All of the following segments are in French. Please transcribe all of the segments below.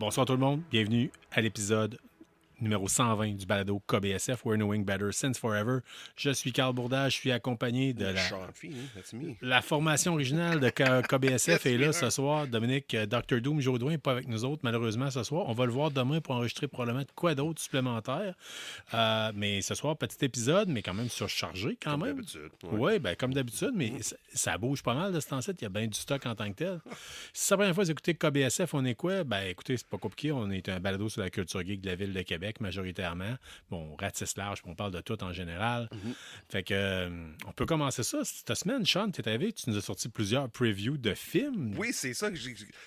Bonsoir tout le monde, bienvenue à l'épisode numéro 120 du balado KBSF, We're Knowing Better Since Forever. Je suis Carl Bourdage, je suis accompagné de la formation originale de KBSF est là ce soir. Dominique, Dr. Doom, Jodoin n'est pas avec nous autres malheureusement ce soir. On va le voir demain pour enregistrer probablement de quoi d'autre supplémentaire. Mais ce soir, petit épisode, mais quand même surchargé quand même. Comme d'habitude. Oui, ben, comme d'habitude, mais ça bouge pas mal de ce temps-ci. Il y a bien du stock en tant que tel. Si c'est la première fois que vous écoutez KBSF, on est quoi? Ben écoutez, c'est pas compliqué. On est un balado sur la culture geek de la ville de Québec majoritairement. Bon, on ratisse large, puis on parle de tout en général. Fait que on peut commencer ça. Cette semaine, Sean, tu nous as sorti plusieurs previews de films. Oui, c'est ça.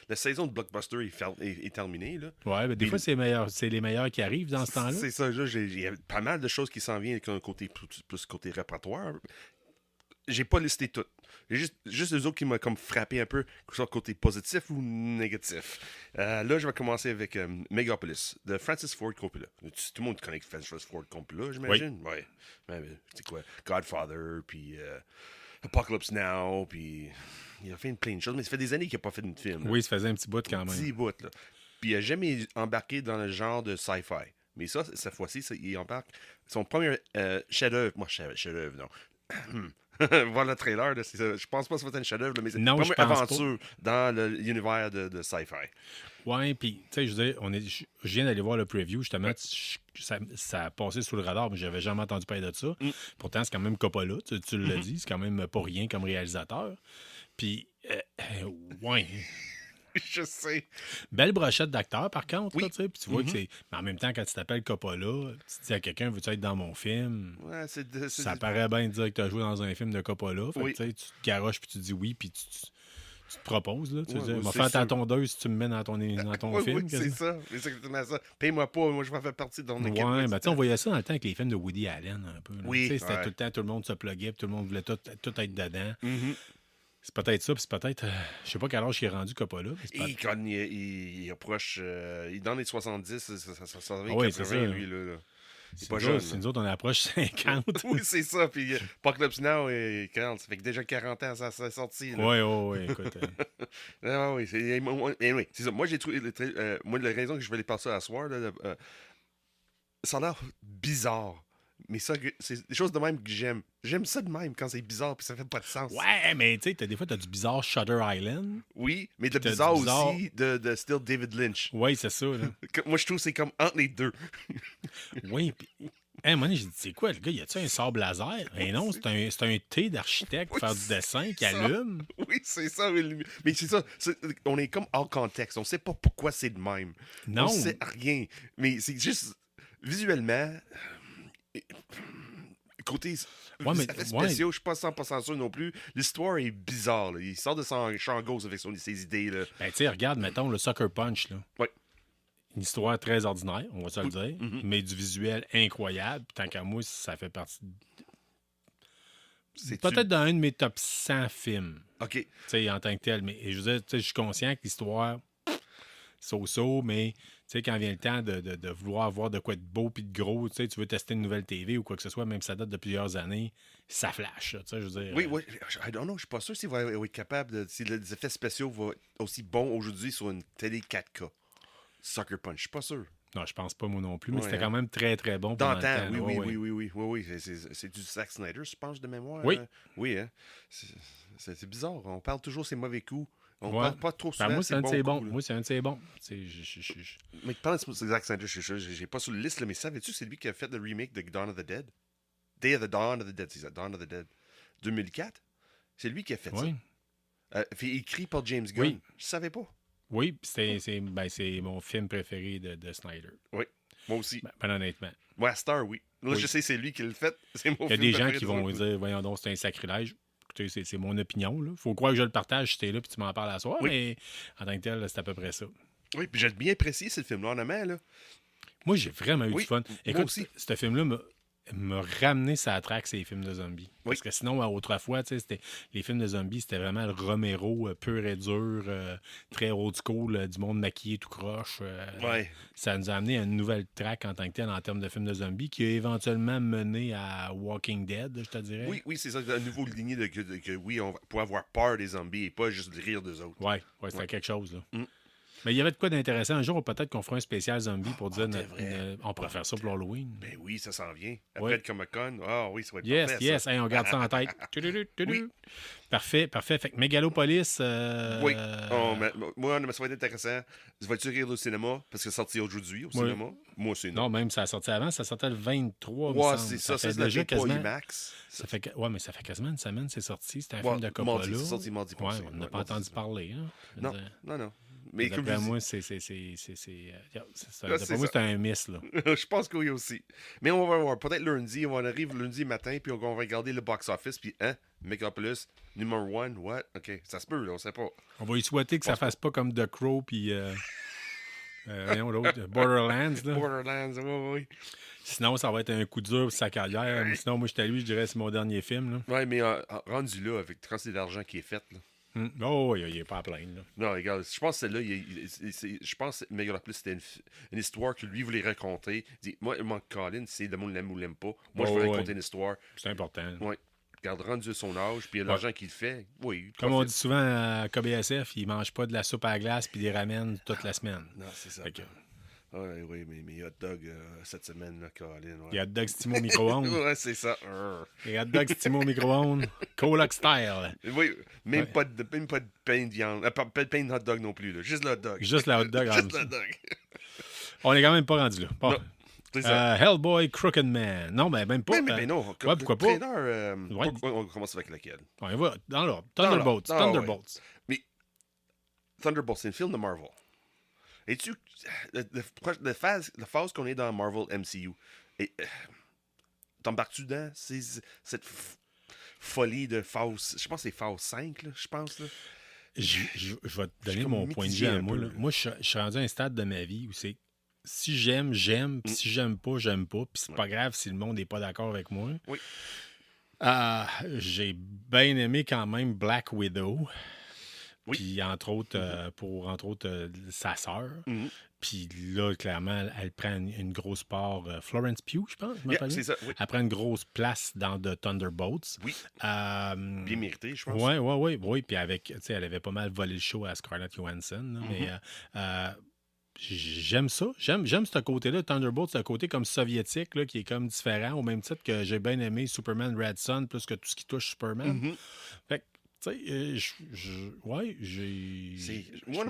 La saison de Blockbuster est terminée. Là. Ouais, ben, des fois, c'est les meilleurs qui arrivent dans ce temps-là. C'est ça. Il y a pas mal de choses qui s'en viennent avec un côté plus côté répertoire. J'ai pas listé toutes. J'ai juste les autres qui m'ont comme frappé un peu, que ce soit côté positif ou négatif. Là, je vais commencer avec Megapolis, de Francis Ford Coppola. Tout le monde connaît Francis Ford Coppola, j'imagine? Oui. Ouais. C'est quoi? Godfather, puis Apocalypse Now, puis il a fait plein de choses, mais ça fait des années qu'il n'a pas fait de film. Là. Oui, ça faisait un petit bout quand même. Un petit bout, là. Puis il n'a jamais embarqué dans le genre de sci-fi. Mais ça, cette fois-ci, il embarque. Son premier chef-d'œuvre, chef-d'œuvre, non. Voir le trailer, là, je pense pas que ça va être un chef-d'œuvre, mais c'est une première aventure dans l'univers de sci-fi. Ouais, puis, tu sais, je veux dire, je viens d'aller voir le preview, justement, ça a passé sous le radar, mais j'avais jamais entendu parler de ça. Pourtant, c'est quand même Coppola, tu l'as dit, c'est quand même pas rien comme réalisateur. Puis, ouais. Je sais. Belle brochette d'acteurs, par contre, oui. Tu sais, puis tu vois que c'est... Mais en même temps, quand tu t'appelles Coppola, tu dis à quelqu'un, veux-tu être dans mon film? Ouais, ça paraît bien de dire que tu as joué dans un film de Coppola. Fait que, tu te garoches, puis tu dis oui, puis tu te proposes. Là, tu dis, va faire ta tondeuse si tu me mets dans ton film. Oui, c'est ça. C'est exactement ça. Paye-moi pas, moi je vais faire partie de ton équipe. Ouais, ben, on voyait ça dans le temps avec les films de Woody Allen un peu. Là. Oui. C'était tout le temps, tout le monde se pluguait, puis tout le monde voulait tout être dedans. C'est peut-être ça, puis c'est peut-être... je sais pas quel âge il est rendu, Coppola. Quand il approche... il est dans les 70, ça va oui, 80, lui, là. C'est pas jeune. Nous autres, on approche 50. Oui, c'est ça. Puis Apocalypse Now est 40. Ça fait que déjà 40 ans, ça s'est sorti. Oui, écoute. Oui, c'est ça. Moi, j'ai trouvé... moi, la raison que je vais les passer à soir, là, ça a l'air bizarre. Mais ça, c'est des choses de même que j'aime. J'aime ça de même quand c'est bizarre puis ça fait pas de sens. Ouais, mais tu sais, des fois, t'as du bizarre Shutter Island. Oui, mais le bizarre aussi de Still David Lynch. Oui, c'est ça. Là. Moi, je trouve que c'est comme entre les deux. Oui, puis... Hey, moi, j'ai dit, c'est quoi, le gars, y a-tu un sable laser? Et non, c'est un thé d'architecte pour faire du dessin qui allume. Oui, c'est ça. Mais c'est ça. On est comme hors contexte. On sait pas pourquoi c'est de même. Non. On sait rien. Mais c'est juste... Visuellement... Côté effets spéciaux, je suis pas 100% sûr non plus. L'histoire est bizarre. Là. Il sort de son champ gauche avec ses idées. Là. Ben, tu sais, regarde, mettons, le Sucker Punch. Là. Oui. Une histoire très ordinaire, on va se le dire, mais du visuel incroyable. Tant qu'à moi, ça fait partie... Peut-être dans un de mes top 100 films. OK. Tu sais, en tant que tel. Mais je veux dire, je suis conscient que l'histoire... so-so, mais tu sais, quand vient le temps de vouloir voir de quoi de beau puis de gros, tu veux tester une nouvelle TV ou quoi que ce soit, même si ça date de plusieurs années, ça flash, tu sais, je veux dire. Oui, I don't know, je suis pas sûr s'il va être capable si les effets spéciaux vont être aussi bons aujourd'hui sur une télé 4K. Sucker Punch, je suis pas sûr. Non, je pense pas moi non plus, mais c'était quand même très très bon. Dans le temps, oui. C'est du Zack Snyder, je pense, de mémoire. Oui. Oui, hein. C'est bizarre, on parle toujours ces mauvais coups. On parle pas trop souvent. Moi, c'est un de ses bons. Moi, c'est un de ses bons. Mais pendant que c'est Zack Snyder, j'ai pas sur la liste, là, mais savais-tu que c'est lui qui a fait le remake de Dawn of the Dead? Dawn of the Dead, c'est ça, Dawn of the Dead. 2004? C'est lui qui a fait ça. Écrit par James Gunn. Oui. Je savais pas. Oui, c'est mon film préféré de Snyder. Oui, moi aussi. Ben honnêtement. Moi, Star, oui. Là, je sais c'est lui qui le fait. C'est mon Il y a des gens qui vont dire, voyons donc, c'est un sacrilège. Écoutez, c'est mon opinion. Il faut croire que je le partage si t'es là puis tu m'en parles à soir, mais en tant que tel, c'est à peu près ça. Oui, puis j'ai bien apprécié ce film-là, honnêtement. Là. Moi, j'ai vraiment eu du fun. Écoute, aussi. Ce film-là m'a ramené sa traque, ces films de zombies. Parce que sinon, autrefois, les films de zombies, c'était vraiment le Romero pur et dur, très old school, du monde maquillé tout croche. Ça nous a amené à une nouvelle traque en tant que telle en termes de films de zombies qui a éventuellement mené à Walking Dead, je te dirais. Oui, c'est ça, un nouveau lignée que oui, on va pouvoir avoir peur des zombies et pas juste rire d'eux autres. Oui, c'était quelque chose. Là. Mais il y avait de quoi d'intéressant. Un jour, peut-être qu'on fera un spécial zombie pour dire on pourrait faire ça pour l'Halloween. Ben oui, ça s'en vient. Après le Comic-Con, oui, ça va être parfait. Yes, hey, on garde ça en tête. Oui. Parfait. Fait que Megalopolis. Oui. Moi, ça va être intéressant. Vas-tu rire au cinéma? Parce que c'est sorti aujourd'hui au cinéma. Moi aussi, non. Non, même ça a sorti avant. Ça sortait le 23. Ouais, c'est ça. Ça, c'est déjà quasiment. IMAX. Mais ça fait quasiment une semaine c'est sorti. C'était un film de Coppola. C'est sorti mardi passé. On n'a pas entendu parler. Hein, non. Mais d'après moi, c'est un miss, là. Je pense que oui aussi. Mais on va voir. Peut-être lundi. On arrive lundi matin, puis on va regarder le box-office, puis Megapolis, numéro 1, what? OK, ça se peut, là, on sait pas. On va y souhaiter que ça fasse pas comme The Crow, puis Borderlands, là. Borderlands, oui. Sinon, ça va être un coup dur pour sa carrière. Ouais. Sinon, moi, je je dirais que c'est mon dernier film, là. Ouais, mais rendu là, avec quand c'est de l'argent qui est fait, là. Oh, il n'est pas à plaindre. Là. Non, regarde, je pense que celle-là, je pense que Megalopolis, c'était une histoire que lui voulait raconter. Il dit, moi, Colin, c'est le monde l'aime ou l'aime pas. Moi, je veux raconter une histoire. C'est important. Oui. Regarde, rendu son âge, puis l'argent qu'il fait, oui. Comme on dit souvent à KBSF, il mange pas de la soupe à la glace puis des ramen toute la semaine. Non, c'est ça. Oui, mais hot dog cette semaine, là, Colin. Ouais. Les hot dogs Stimo au micro-ondes. Ouais, c'est ça. Les hot dogs Stimo au micro-ondes. Coloc style. Oui, même pas de pain de viande. Pas de pain de hot dog non plus, là. Juste le hot dog. Juste le hot dog. Juste le hot dog. On est quand même pas rendu là. Bon. Non, Hellboy, Crooked Man. Non, mais même pas. Mais non. Ouais, pourquoi pas? On commence avec laquelle? On va dans l'ordre. Thunderbolts. Thunderbolts. Mais Thunderbolts, c'est un film de Marvel. Es-tu. La phase qu'on est dans Marvel MCU, t'embarques-tu dedans? Cette folie de phase. Je pense que c'est phase 5, là, je pense. Là. Je vais te donner mon point de vue à moi. Là. Moi, je suis rendu à un stade de ma vie où c'est si j'aime, puis si j'aime pas, puis c'est pas grave si le monde n'est pas d'accord avec moi. Oui. J'ai bien aimé quand même Black Widow. Oui. Puis, entre autres, sa sœur. Mm-hmm. Puis là, clairement, elle prend une grosse part. Florence Pugh, je pense. C'est ça, oui. Elle prend une grosse place dans The Thunderbolts. Oui. Bien mérité, je pense. Oui. Puis elle avait pas mal volé le show à Scarlett Johansson. Là, mais j'aime ça. J'aime ce côté-là. Thunderbolts, c'est un côté comme soviétique là, qui est comme différent, au même titre que j'ai bien aimé Superman Red Son plus que tout ce qui touche Superman. Mm-hmm. Fait que, tu sais, moi, je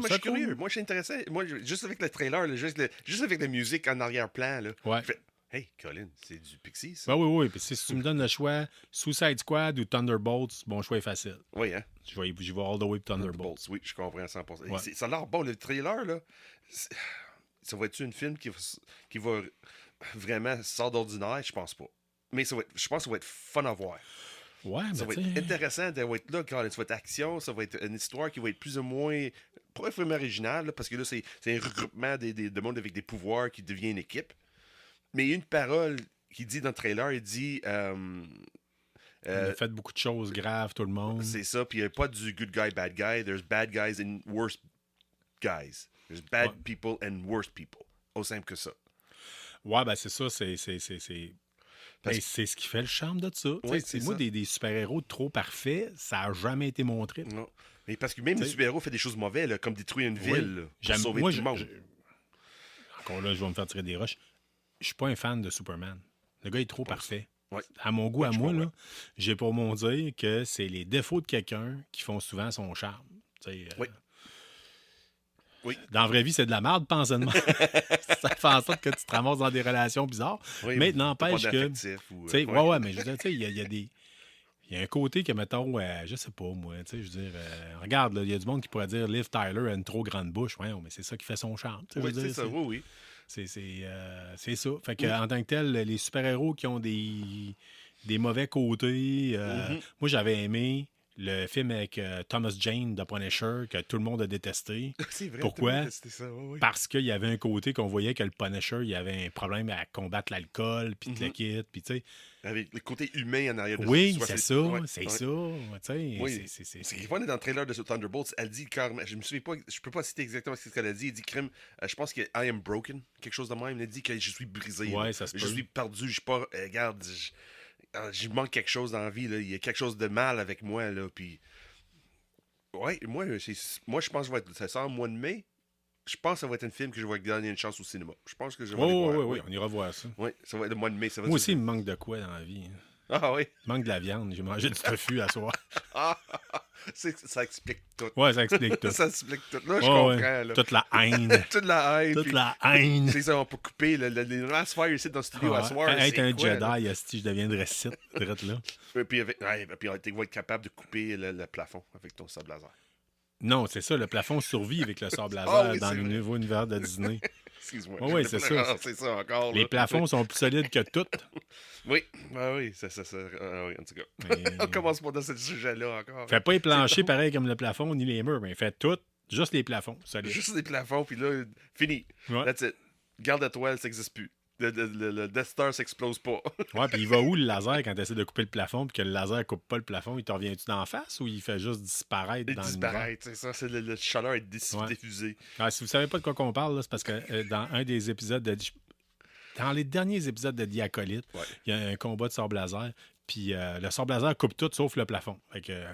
suis curieux. Moi, je suis intéressé. Moi, juste avec le trailer, là, juste avec la musique en arrière-plan, là, je fais hey, Colin, c'est du Pixie, ça. Ben oui. Puis si tu me donnes le choix, Suicide Squad ou Thunderbolts, mon choix est facile. Oui, hein? Je vais all the way pour Thunderbolts. Oui, je comprends à 100%. Ouais. Ça a l'air bon, le trailer, là. Ça va être un film qui va vraiment sortir d'ordinaire? Je pense pas. Mais je pense que ça va être fun à voir. Ouais, ça va être intéressant, ça va être là, quand ça va être action, ça va être une histoire qui va être plus ou moins, pas vraiment originale, là, parce que là, c'est un regroupement de monde avec des pouvoirs qui devient une équipe. Mais il y a une parole qui dit dans le trailer, il dit... il a fait beaucoup de choses graves, tout le monde. C'est ça, puis il n'y a pas du good guy, bad guy. There's bad guys and worse guys. There's bad people and worse people. Aussi simple que ça. Ouais, ben c'est ça, c'est ce qui fait le charme de ça. Oui, moi, des super-héros trop parfaits, ça n'a jamais été montré. Non. Mais parce que même les super-héros font des choses mauvaises, là, comme détruire une ville pour sauver tout le monde. Encore là, je vais me faire tirer des roches. Je suis pas un fan de Superman. Le gars est trop parfait. Ouais. À mon goût, à moi, là, j'ai pour mon dire que c'est les défauts de quelqu'un qui font souvent son charme. Oui. Dans la vraie vie, c'est de la merde, pense de moi. Ça fait en sorte que tu te ramasses dans des relations bizarres. Oui, mais n'empêche que. Mais je veux dire, il y a un côté que, mettons, je sais pas, moi, je veux dire, regarde, il y a du monde qui pourrait dire Liv Tyler a une trop grande bouche. Ouais, mais c'est ça qui fait son charme. Oui, c'est ça, oui. C'est ça. Fait que, en tant que tel, les super-héros qui ont des mauvais côtés, moi, j'avais aimé le film avec Thomas Jane de Punisher que tout le monde a détesté. C'est vrai. Pourquoi? Ça, oui. Parce qu'il y avait un côté qu'on voyait que le Punisher, il avait un problème à combattre l'alcool, puis le kit, puis tu sais. Avec le côté humain en arrière de ça. Oui, c'est ça, c'est ça. Oui. C'est qu'il faut dans le trailer de Thunderbolts, elle dit carrément, je me souviens pas, je peux pas citer exactement ce qu'elle a dit. Elle dit crime, je pense que I am broken, quelque chose de même. Elle dit que je suis brisé. Ouais, ça se peut. Je suis perdu, je suis pas. Regarde, je manque quelque chose dans la vie, là. Il y a quelque chose de mal avec moi, là. Puis. Ouais, moi je pense que ça sort au mois de mai. Je pense que ça va être un film que je vais donner une chance au cinéma. Je pense que je vais aller voir. Oui, on ira voir ça. Oui, ça va être le mois de mai. Ça va Moi aussi, il me manque de quoi dans la vie. Ah oui? Il me manque de la viande. J'ai mangé du tofu à soir. Ça explique tout. Ouais, ça explique tout. Ça explique tout. Là, je comprends. Là. Toute la haine. Toute la haine. Toute la haine. C'est ça, on peut couper les last fire ici dans le studio à soir. Être un Jedi, si je deviendrais Sith, direct là. Puis on va être capable de couper le plafond avec ton sable laser. Non, c'est ça, le plafond survit avec le sable laser dans le nouveau univers de Disney. Excuse-moi. Oui, c'est ça. C'est ça encore. Les plafonds sont plus solides que tout. Oui, oui, oui, en tout cas. On commence pas dans ce sujet-là encore. Fais pas les planchers pareil comme le plafond ni les murs, mais fais tout, juste les plafonds solides. Juste les plafonds, puis là, fini. Ouais. That's it. Garde à toile, ça n'existe plus. Le Death Star s'explose pas. Ouais, puis il va où le laser quand tu essaies de couper le plafond puis que le laser coupe pas le plafond? Il t'en revient-tu d'en face ou il fait juste disparaître dans disparaître, c'est ça. C'est le chaleur est diffusé. Ah, si vous savez pas de quoi qu'on parle, là, c'est parce que dans un des épisodes dans les derniers épisodes de Diacolite, il y a un combat de sable laser, puis le sable laser coupe tout sauf le plafond. Fait que,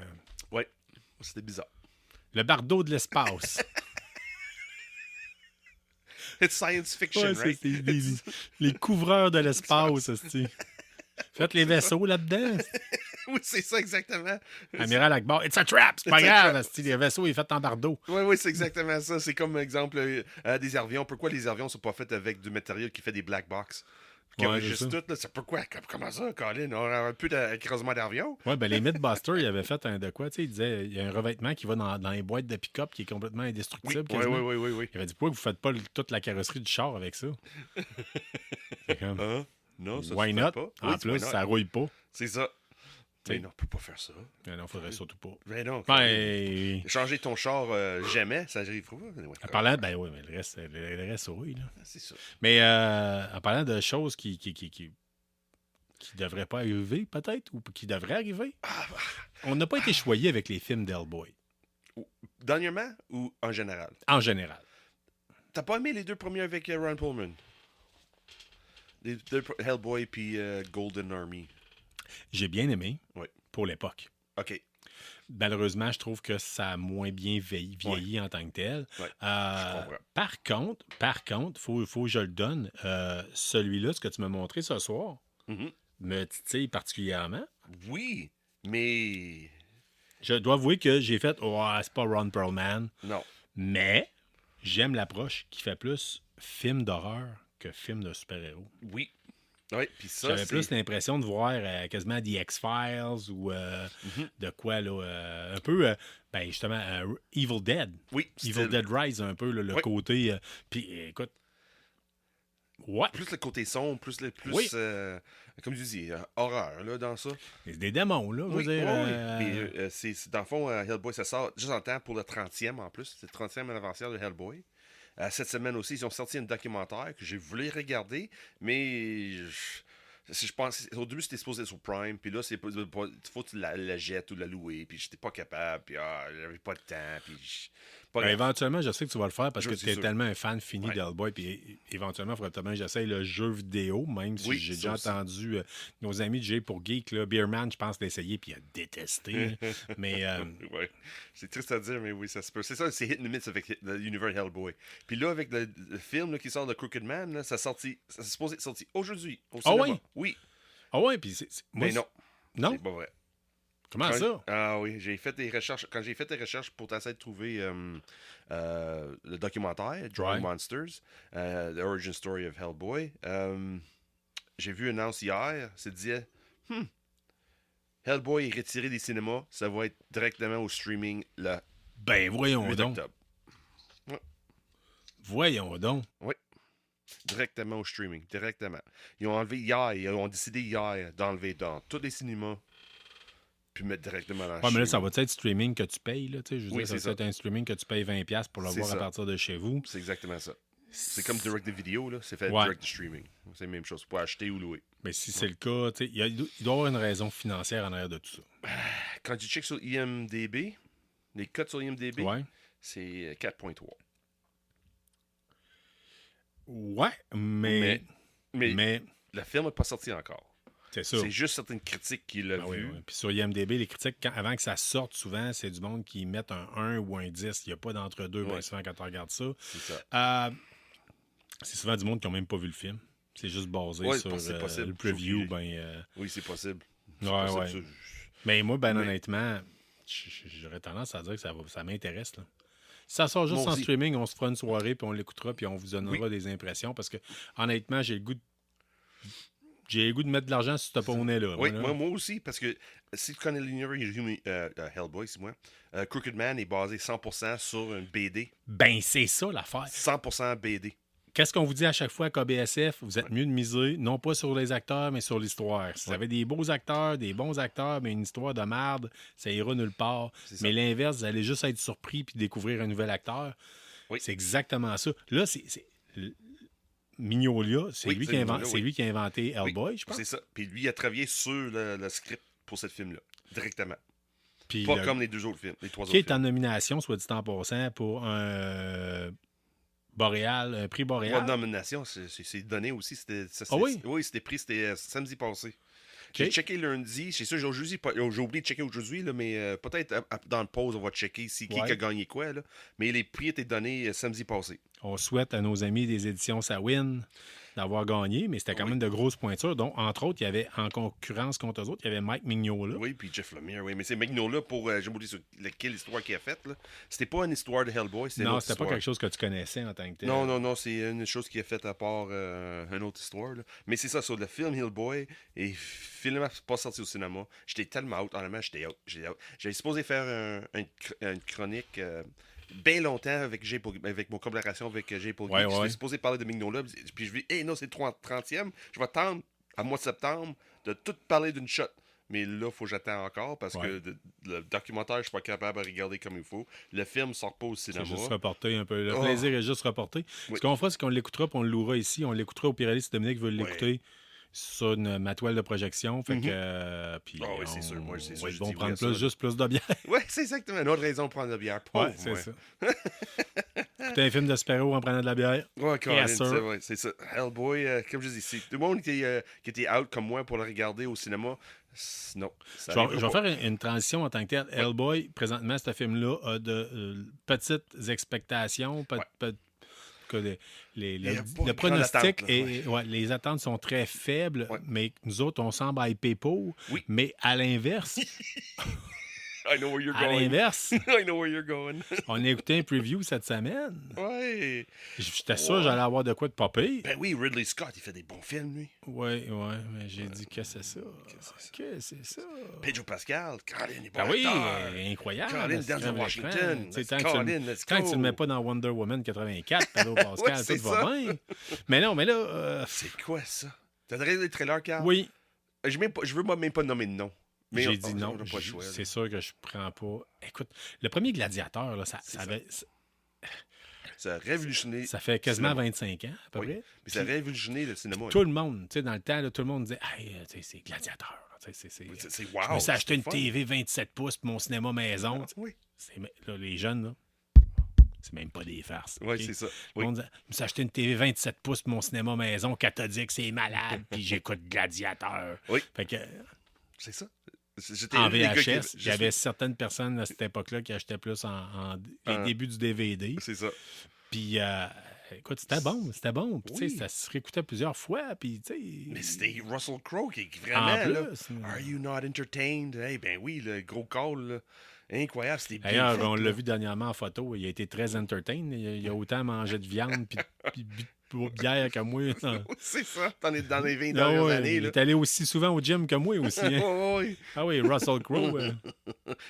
ouais, c'était bizarre. Le bardeau de l'espace. It's science fiction, right? Les couvreurs de l'espace, c'est. Faites les vaisseaux là-dedans. Oui, c'est ça, exactement. Amiral Akbar, it's a trap! C'est pas grave, les vaisseaux, ils sont faits en bardeau. Oui, c'est exactement ça. C'est comme, exemple, des avions. Pourquoi les avions sont pas faits avec du matériel qui fait des black box? Juste tout, là, c'est pourquoi? Comment ça, Colin? On a un peu d'écrasement d'avion? Oui, ben les Mythbusters, ils avaient fait un de quoi? Tu sais, ils disaient, il y a un revêtement qui va dans les boîtes de pick-up qui est complètement indestructible. Oui. Il avait dit, pourquoi vous faites pas toute la carrosserie du char avec ça? Non, ça why se not? fait pas. En plus, ça rouille pas. C'est ça. Mais non, on peut pas faire ça. Mais non, faudrait surtout pas. Mais non. Changer ton char jamais, ça arrive pas. En parlant, ben oui, mais le reste oui. Là. C'est ça. Mais en parlant de choses qui devraient pas arriver, peut-être, ou qui devraient arriver, on n'a pas été choyé avec les films d'Hellboy. Dernièrement ou en général? En général. T'as pas aimé les deux premiers avec Ron Perlman? Les deux Hellboy puis Golden Army. J'ai bien aimé pour l'époque. OK. Malheureusement, je trouve que ça a moins bien vieilli en tant que tel. Ouais, je comprends. Par contre, faut que je le donne. Celui-là, ce que tu m'as montré ce soir, me titille particulièrement. Oui, mais... Je dois avouer que j'ai fait « Oh, c'est pas Ron Perlman. » Non. Mais j'aime l'approche qui fait plus film d'horreur que film de super-héros. Oui. Oui, puis ça, j'avais plus l'impression de voir quasiment The X-Files ou de quoi, là, un peu, ben justement, Evil Dead. Oui. Evil Dead Rise, un peu, là, le côté... Puis, écoute... Ouais. Plus le côté sombre, plus comme tu dis, horreur, là, dans ça. C'est des démons, là, je veux dire. Puis, c'est, dans le fond, Hellboy, ça sort juste en temps pour le 30e, en plus. C'est le 30e anniversaire de Hellboy. Cette semaine aussi, ils ont sorti un documentaire que j'ai voulu regarder, mais je pense au début c'était supposé être sur Prime, puis là il faut que tu la jettes ou la louer, puis j'étais pas capable, puis j'avais pas de temps, puis éventuellement, je sais que tu vas le faire parce que tu es tellement un fan fini d'Hellboy, puis éventuellement, il faudrait peut-être que j'essaye le jeu vidéo, même si j'ai déjà entendu nos amis de Jay pour Geek, là, Beerman, je pense, l'essayer, puis il a détesté. Mais. Ouais. C'est triste à dire, mais oui, ça se peut. C'est ça, c'est hit and miss avec l'univers Hellboy. Puis là, avec le film là, qui sort de Crooked Man, là, ça c'est supposé être sorti aujourd'hui au cinéma. Oui. Ah ouais, puis mais non. Non? C'est pas vrai. Comment ça? Ah oui, j'ai fait des recherches. Quand j'ai fait des recherches pour essayer de trouver le documentaire Drawing Monsters, The Origin Story of Hellboy, j'ai vu une annonce hier, c'est disait Hellboy est retiré des cinémas, ça va être directement au streaming le voyons donc. Octobre. Ouais. Voyons donc. Oui. Directement au streaming, directement. Ils ont enlevé hier, ils ont décidé hier d'enlever dans tous les cinémas. Puis mettre directement dans le mais là, ça va être streaming que tu payes, là, tu sais, je veux dire, ça va ça. être un streaming que tu payes 20$ pour le voir à partir de chez vous. C'est exactement ça. C'est comme direct de vidéo, là, c'est fait direct de streaming. C'est la même chose, pour acheter ou louer. Mais si c'est le cas, tu sais, il doit y avoir une raison financière en arrière de tout ça. Quand tu checkes sur IMDB, les cotes sur IMDB, c'est 4.3. Ouais, mais le film n'est pas sorti encore. C'est juste certaines critiques qui l'ont vu. Oui. Puis sur IMDb, les critiques, avant que ça sorte, souvent, c'est du monde qui mettent un 1 ou un 10. Il n'y a pas d'entre-deux, bien souvent, quand on regarde ça. C'est ça. C'est souvent du monde qui n'a même pas vu le film. C'est juste basé sur le preview. Oui, c'est possible. Ouais. Mais moi, honnêtement, j'aurais tendance à dire que ça m'intéresse. Là. Si ça sort juste en streaming, on se fera une soirée, puis on l'écoutera, puis on vous donnera des impressions. Parce que, honnêtement, j'ai le goût de mettre de l'argent sur ce poney-là. Oui, moi aussi, parce que si tu connais l'univers Hellboy, c'est moi, Crooked Man est basé 100% sur une BD. Ben, c'est ça l'affaire. 100% BD. Qu'est-ce qu'on vous dit à chaque fois qu'à KBSF? Vous êtes mieux de miser, non pas sur les acteurs, mais sur l'histoire. Si vous avez des beaux acteurs, des bons acteurs, mais une histoire de merde, ça ira nulle part. Mais l'inverse, vous allez juste être surpris puis découvrir un nouvel acteur. Oui. C'est exactement ça. Là, c'est Mignola, c'est lui qui a inventé Hellboy, je pense. C'est ça. Puis lui, il a travaillé sur le script pour ce film-là, directement. Puis pas comme les deux autres films, les trois autres films. Qui est en nomination, soit dit en passant, pour un prix Boréal. Pas de nomination, c'est donné aussi. Oui? Oui, c'était pris, c'était samedi passé. J'ai checké lundi, c'est sûr, j'ai oublié de checker aujourd'hui, là, mais peut-être dans le pause, on va checker qui a gagné quoi. Là. Mais les prix étaient donnés samedi passé. On souhaite à nos amis des éditions Sawin d'avoir gagné, mais c'était quand même de grosses pointures. Donc, entre autres, il y avait en concurrence contre eux autres, il y avait Mike Mignola. Oui, puis Jeff Lemire, oui. Mais c'est Mignola pour, j'ai oublié sur quelle histoire qu'il a faite. C'était pas une histoire de Hellboy, non, c'était pas quelque chose que tu connaissais en tant que tel. Non, c'est une chose qu'il a faite à part une autre histoire. Là. Mais c'est ça, sur le film Hellboy, et finalement, c'est pas sorti au cinéma. J'étais tellement out, honnêtement, j'étais out. J'avais supposé faire une chronique... bien longtemps avec mon collaboration avec Jay Paul. J'étais supposé parler de Mignola. Puis je lui dis, non, c'est le 30e. Je vais attendre à mois de septembre de tout parler d'une shot. Mais là, il faut que j'attende encore parce que le documentaire, je suis pas capable de regarder comme il faut. Le film sort pas au cinéma. C'est juste reporté un peu. Le plaisir est juste reporté. Ce qu'on fera, c'est qu'on l'écoutera puis on le louera ici. On l'écoutera au Pirelli si Dominique veut l'écouter. Sur ma toile de projection. Fait que. Puis c'est sûr. Moi, c'est sûr. Ils vont prendre plus de bière. Oui, c'est exactement une autre raison de prendre de la bière. Oui, c'est ça. Écouter un film de super-héros en prenant de la bière. Oui, c'est ça. Hellboy, comme je dis, c'est tout le monde qui était out comme moi pour le regarder au cinéma. Non. Je vais faire une transition en tant que tel. Hellboy, présentement, ce film-là a de petites expectations. Le pronostic les attentes sont très faibles, mais nous autres, on semble hyper pour. Oui. Mais à l'inverse, I know where you're going. À l'inverse, I know where you're going. On a écouté un preview cette semaine. Ouais. J'étais sûr que j'allais avoir de quoi de popper. Ben oui, Ridley Scott, il fait des bons films, lui. Oui, mais j'ai dit que c'est ça. Que c'est ça. Pedro Pascal, Colin, il est bon. Ben oui, incroyable. Colin, Denzel Washington. Quand tu le mets pas dans Wonder Woman 84, Pedro Pascal, tout va bien. Mais non, mais là... C'est quoi ça? T'as regardé les trailers, Carl? Oui. Je veux même pas nommer de nom. J'ai dit non. C'est sûr que je prends pas. Écoute, le premier Gladiateur, là, ça avait. Ça a révolutionné. Ça fait quasiment 25 ans, à peu près. Mais ça a révolutionné le cinéma. Tout le monde, tu sais, dans le temps, là, tout le monde disait hey, c'est Gladiateur. C'est wow. Je me suis acheté une TV 27 pouces pour mon cinéma maison. Oui. Là, les jeunes, là. C'est même pas des farces. Oui, c'est ça. Je me suis acheté une TV 27 pouces pour mon cinéma maison cathodique, c'est malade, puis j'écoute Gladiateur. Oui. Fait que. C'est ça. En VHS, il y avait certaines personnes à cette époque-là qui achetaient plus en début du DVD. C'est ça. Puis, écoute, c'était bon. Puis, tu sais, ça se réécoutait plusieurs fois. Puis, tu sais. Mais c'était Russell Crowe qui vraiment. En plus, là, Are you not entertained? Eh ben oui, le gros call, là. Incroyable, c'était bien. D'ailleurs, on l'a vu dernièrement en photo. Il a été très entertained. Il a autant mangé de viande puis de bière que moi. C'est ça. T'en es dans les 20 dernières années. Il est allé aussi souvent au gym que moi aussi. Hein. Ah oui, Russell Crowe.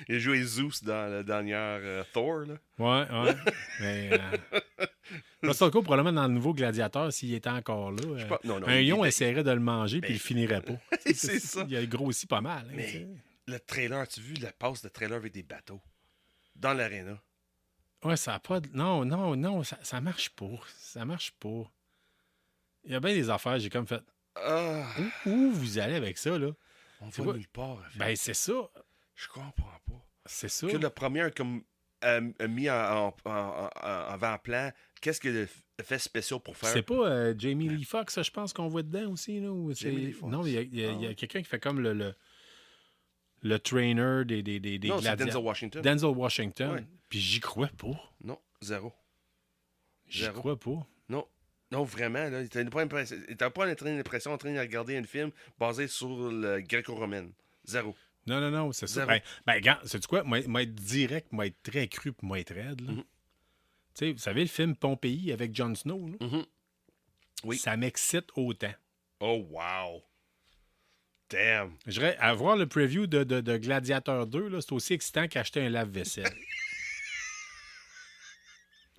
Il a joué Zeus dans la dernière Thor. Là. Ouais. Mais, Russell Crowe, probablement dans le nouveau Gladiateur, s'il était encore là. Un lion essaierait de le manger puis il finirait pas. C'est ça. Il a grossi pas mal. Hein, mais le trailer, as-tu vu la passe de trailer avec des bateaux dans l'aréna? Ouais, ça n'a pas... Non, ça marche pas. Ça marche pas. Il y a bien des affaires, j'ai comme fait... Où vous allez avec ça, là? On va nulle part. Ben, c'est ça. Je comprends pas. C'est ça. Que la première, comme mis en avant-plan qu'est-ce que l'effet spécial pour faire. C'est pas Jamie Lee Foxx, je pense qu'on voit dedans aussi. Là, Jamie Lee Foxx? Non, il y a quelqu'un qui fait comme le trainer des non, c'est gladiateurs. Denzel Washington. Denzel Washington. Ouais. Puis j'y crois pas. Non, zéro. J'y crois pas. Non. Non, vraiment, là. T'as pas l'impression en train de regarder un film basé sur le gréco-romaine. Zéro. Non, c'est ça. Zéro. Regarde, sais-tu quoi? Moi, être direct, moi, être très cru, puis moi, être raide, là. Mm-hmm. Tu sais, vous savez, le film Pompéi avec Jon Snow, là? Mm-hmm. Oui. Ça m'excite autant. Oh, wow. Damn. À voir le preview de Gladiator 2, là, c'est aussi excitant qu'acheter un lave-vaisselle.